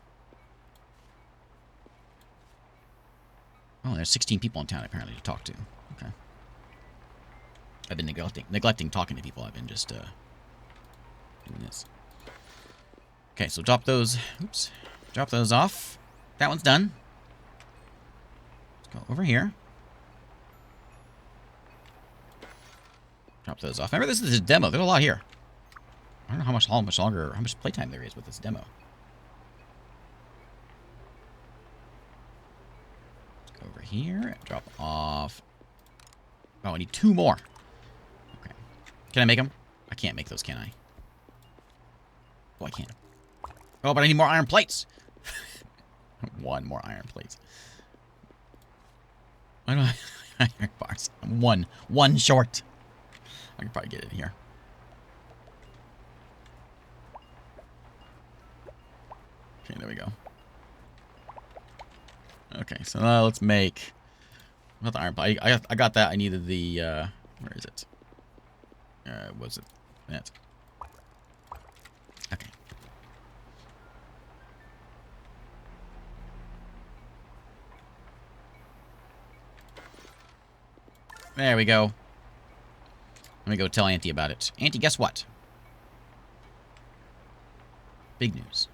Oh, there's 16 people in town, apparently, to talk to. Okay. I've been neglecting talking to people. I've been just doing this. Okay, so drop those. Oops. Drop those off. That one's done. Let's go over here. Drop those off. Remember, this is a demo. There's a lot here. I don't know how much longer, how much playtime there is with this demo. Let's go over here and drop off. Oh, I need 2 more. Okay. Can I make them? I can't make those, can I? Oh, I can. Oh, but I need more iron plates. 1 more iron plates. I don't iron bars. I'm one short. I can probably get it here. Okay, there we go. Okay, so now let's make... Not the iron bar. I got that. I needed the... where is it? Was it? That. Okay. There we go. Let me go tell Auntie about it. Auntie, guess what? Big news.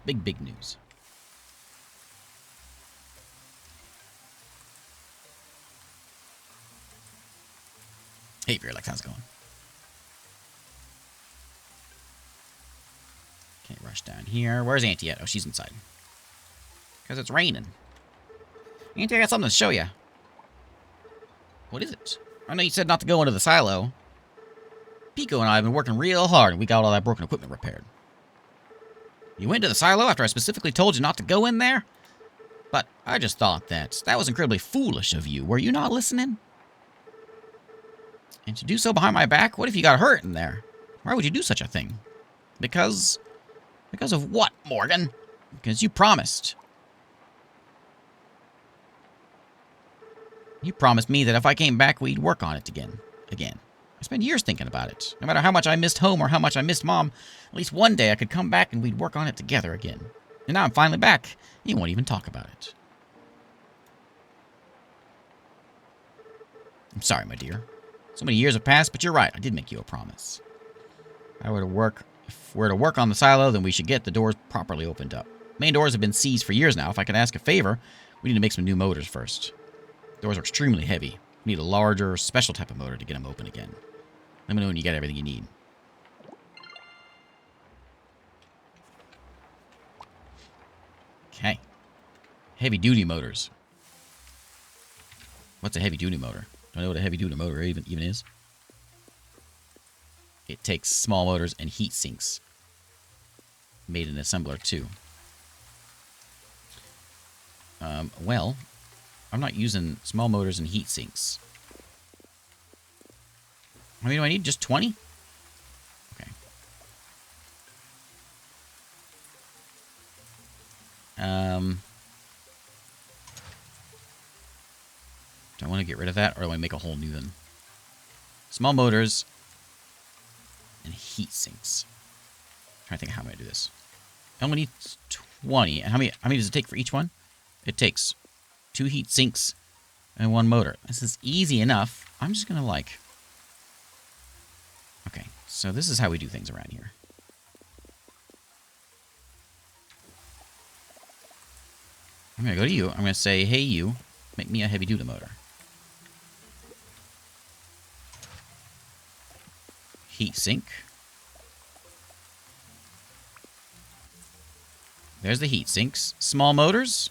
Big news. Hey, Alex, how's it going? Can't rush down here. Where's Auntie at? Oh, she's inside. Because it's raining. Auntie, I got something to show you. What is it? I know you said not to go into the silo. Pico and I have been working real hard, and we got all that broken equipment repaired. You went to the silo after I specifically told you not to go in there? But I just thought that was incredibly foolish of you. Were you not listening? And to do so behind my back? What if you got hurt in there? Why would you do such a thing? Because of what, Morgan? Because you promised. You promised me that if I came back, we'd work on it again. I spent years thinking about it. No matter how much I missed home or how much I missed Mom, at least one day I could come back and we'd work on it together again. And now I'm finally back. You won't even talk about it. I'm sorry, my dear. So many years have passed, but you're right. I did make you a promise. If we're to work on the silo, then we should get the doors properly opened up. Main doors have been seized for years now. If I could ask a favor, we need to make some new motors first. Doors are extremely heavy. We need a larger, special type of motor to get them open again. Let me know when you get everything you need. Okay. Heavy-duty motors. What's a heavy-duty motor? Do I know what a heavy-duty motor even is? It takes small motors and heat sinks. Made in assembler, too. Well, I'm not using small motors and heat sinks. How many do I need? Just 20? Okay. Do I want to get rid of that, or do I make a whole new one? Small motors and heat sinks. I'm trying to think of how I'm going to do this. I only need 20. And how many does it take for each one? It takes 2 heat sinks and 1 motor. This is easy enough. I'm just going to like... Okay, so this is how we do things around here. I'm going to go to you. I'm going to say, hey, you, make me a heavy-duty motor. Heat sink. There's the heat sinks. Small motors.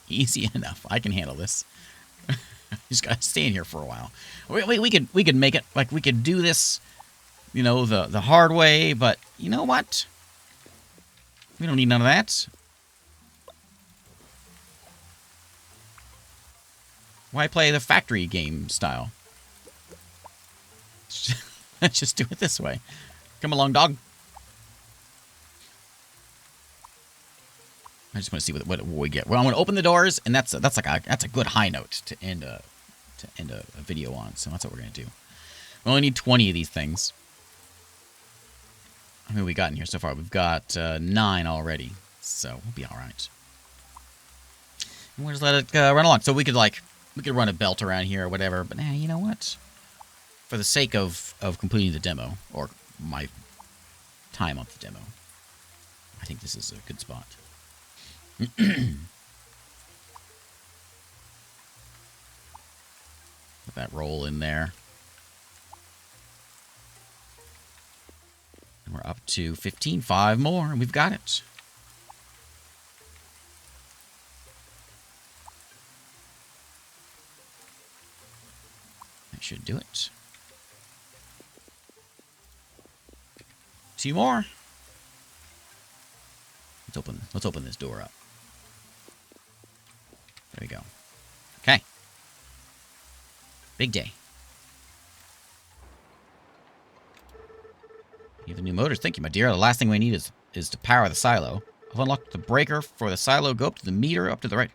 Easy enough. I can handle this. Just gotta stay in here for a while. We could make it like we could do this, you know, the hard way. But you know what? We don't need none of that. Why play the factory game style? Let's just do it this way. Come along, dog. I just want to see what we get. Well, I'm going to open the doors, and that's a good high note to end a video on. So that's what we're going to do. We only need 20 of these things. How many we got in here so far? We've got 9 already, so we'll be all right. And we'll just let it run along. So we could run a belt around here or whatever. But you know what? For the sake of completing the demo, or my time on the demo, I think this is a good spot. Put that roll in there. And we're up to 15. 5 more, and we've got it. That should do it. 2 more. Let's open this door up. There we go. Okay. Big day. You have the new motors. Thank you, my dear. The last thing we need is to power the silo. I've unlocked the breaker for the silo. Go up to the meter, up to the right.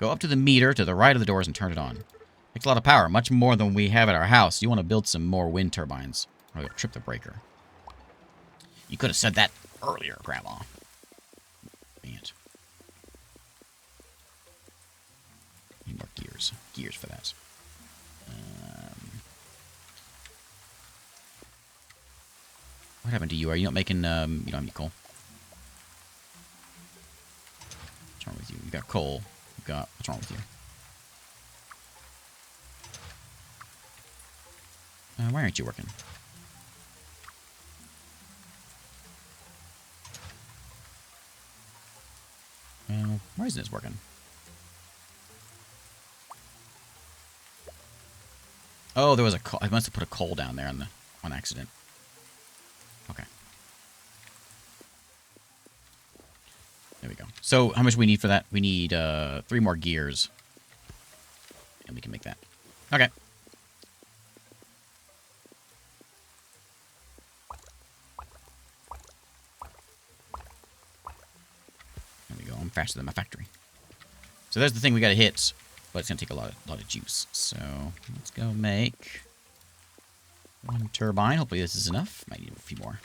Go up to the meter to the right of the doors and turn it on. Takes a lot of power, much more than we have at our house. You want to build some more wind turbines. Or you'll trip the breaker. You could have said that earlier, Grandma. Man. Need more gears. Gears for that. What happened to you? Are you not making, you don't have any coal? What's wrong with you? You got coal. What's wrong with you? Why aren't you working? Why isn't this working? Oh, there was a coal. I must have put a coal down there on accident. Okay. There we go. So, how much we need for that? We need 3 more gears. And we can make that. Okay. There we go. I'm faster than my factory. So there's the thing we gotta hit, but it's gonna take a lot of juice. So let's go make 1 turbine. Hopefully this is enough. Might need a few more.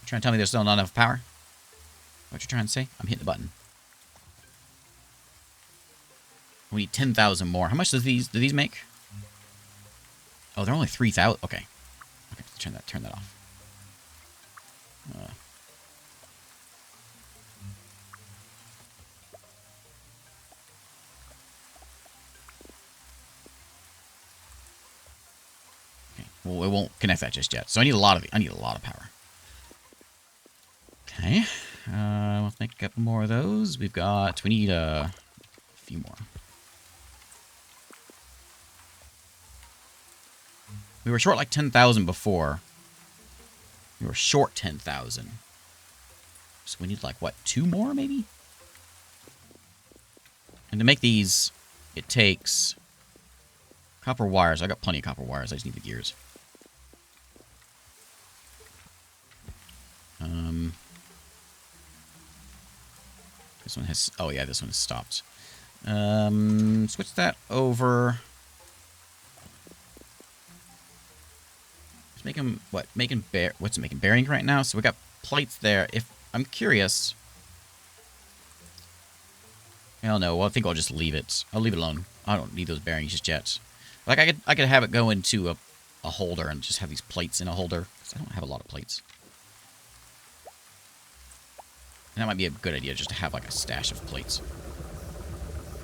You trying to tell me there's still not enough power? What you trying to say? I'm hitting the button. We need 10,000 more. How much do these make? Oh, they're only 3,000. Okay. Okay, turn that off. Okay. Well, it won't connect that just yet. So I need a lot of power. Okay. Let's make a couple more of those. We need a few more. We were short like 10,000 before. We were short 10,000. So we need like, what, 2 more maybe? And to make these, it takes copper wires. I got plenty of copper wires. I just need the gears. This one has... Oh, yeah, this one has stopped. Switch that over... What's it making? Bearing right now? So we got plates there. If I'm curious. Hell no. Well, I think I'll just leave it. I'll leave it alone. I don't need those bearings just yet. Like I could have it go into a holder and just have these plates in a holder. 'Cause I don't have a lot of plates. And that might be a good idea, just to have like a stash of plates.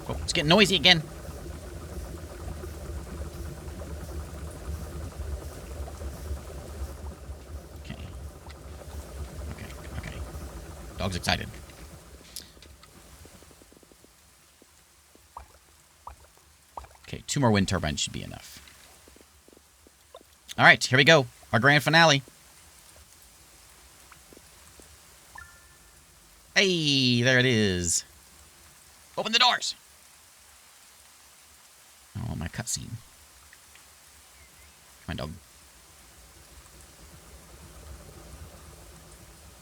Oh, it's getting noisy again. Dog's excited. Okay, 2 more wind turbines should be enough. All right, here we go. Our grand finale. Hey, there it is. Open the doors. Oh, my cutscene. Come on, dog.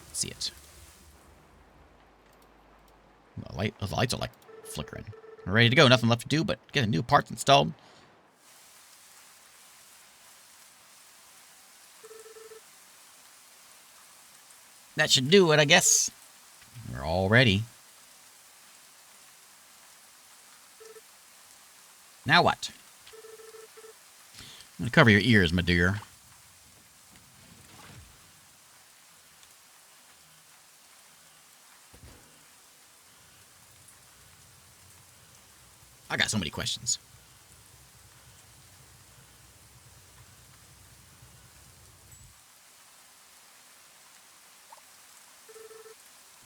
Let's see it. The lights are like flickering. We're ready to go. Nothing left to do but get the new parts installed. That should do it, I guess. We're all ready. Now what? I'm gonna cover your ears, my dear. I got so many questions.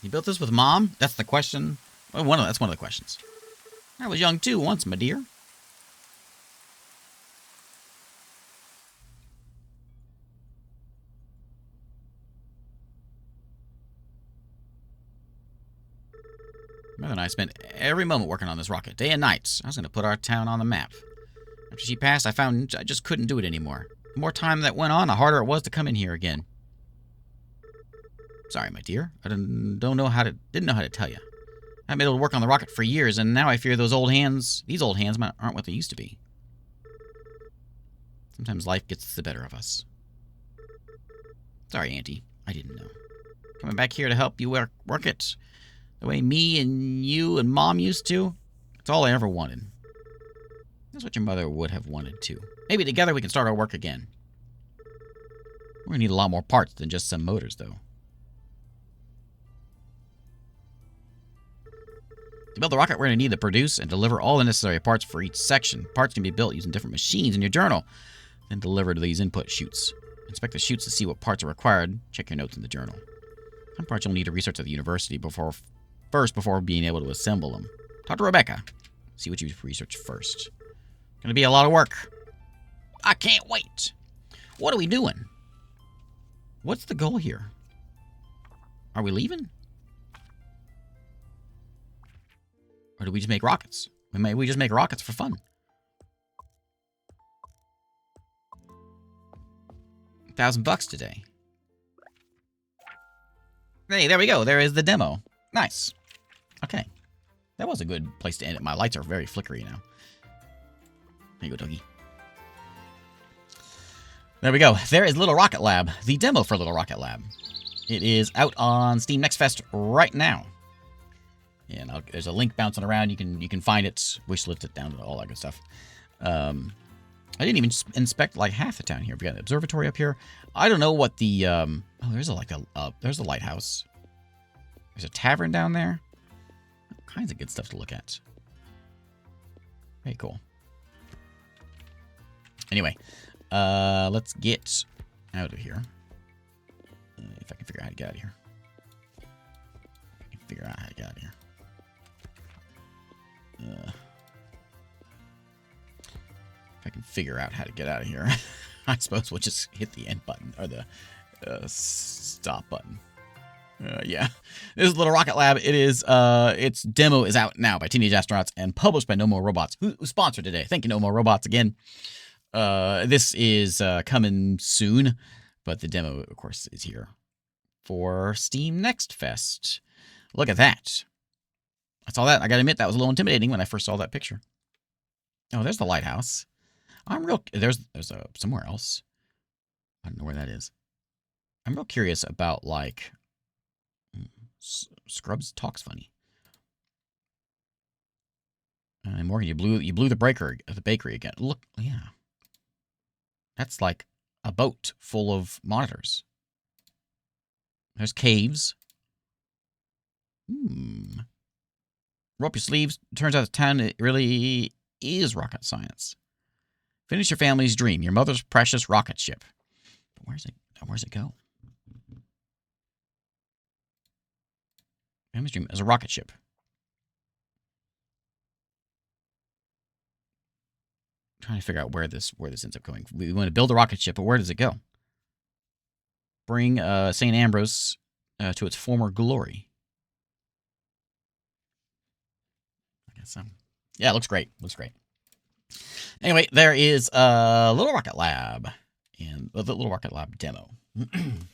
You built this with Mom? That's the question. Well, that's one of the questions. I was young too once, my dear. Mother and I spent every moment working on this rocket, day and night. I was going to put our town on the map. After she passed, I found I just couldn't do it anymore. The more time that went on, the harder it was to come in here again. Sorry, my dear. I didn't know how to tell you. I've been able to work on the rocket for years, and now I fear these old hands aren't what they used to be. Sometimes life gets the better of us. Sorry, Auntie. I didn't know. Coming back here to help you work it the way me and you and Mom used to, it's all I ever wanted. That's what your mother would have wanted, too. Maybe together we can start our work again. We're going to need a lot more parts than just some motors, though. To build the rocket, we're going to need to produce and deliver all the necessary parts for each section. Parts can be built using different machines in your journal, then delivered to these input chutes. Inspect the chutes to see what parts are required. Check your notes in the journal. Some parts you'll need to research at the university before being able to assemble them. Talk to Rebecca. See what you've researched first. Gonna be a lot of work. I can't wait. What are we doing? What's the goal here? Are we leaving? Or do we just make rockets? We just make rockets for fun. $1,000 today. Hey, there we go. There is the demo. Nice. Okay. That was a good place to end it. My lights are very flickery now. There you go, doggy. There we go. There is Little Rocket Lab. The demo for Little Rocket Lab. It is out on Steam Next Fest right now. And there's a link bouncing around. You can find it. Wishlist it down to all that good stuff. I didn't even inspect like half the town here. We got an observatory up here. I don't know what the there's a lighthouse. There's a tavern down there. All kinds of good stuff to look at. Very cool. Anyway, let's get out of here. If I can figure out how to get out of here. If I can figure out how to get out of here, I suppose we'll just hit the end button, or the stop button. Yeah. This is Little Rocket Lab. It is, its demo is out now by Teenage Astronauts and published by No More Robots, who sponsored today. Thank you, No More Robots, again. This is coming soon, but the demo, of course, is here for Steam Next Fest. Look at that. I saw that. I gotta admit, that was a little intimidating when I first saw that picture. Oh, there's the lighthouse. There's somewhere else. I don't know where that is. I'm real curious about, like, Scrubs talks funny. Morgan, you blew the bakery again. Look, yeah. That's like a boat full of monitors. There's caves. Roll up your sleeves. Turns out the town, it really is rocket science. Finish your family's dream, your mother's precious rocket ship. But where's it go? Family's dream is a rocket ship. I'm trying to figure out where this ends up going. We want to build a rocket ship, but where does it go? Bring St. Ambrose to its former glory. I guess so. Yeah, it looks great. Anyway, there is Little Rocket Lab and the Little Rocket Lab demo.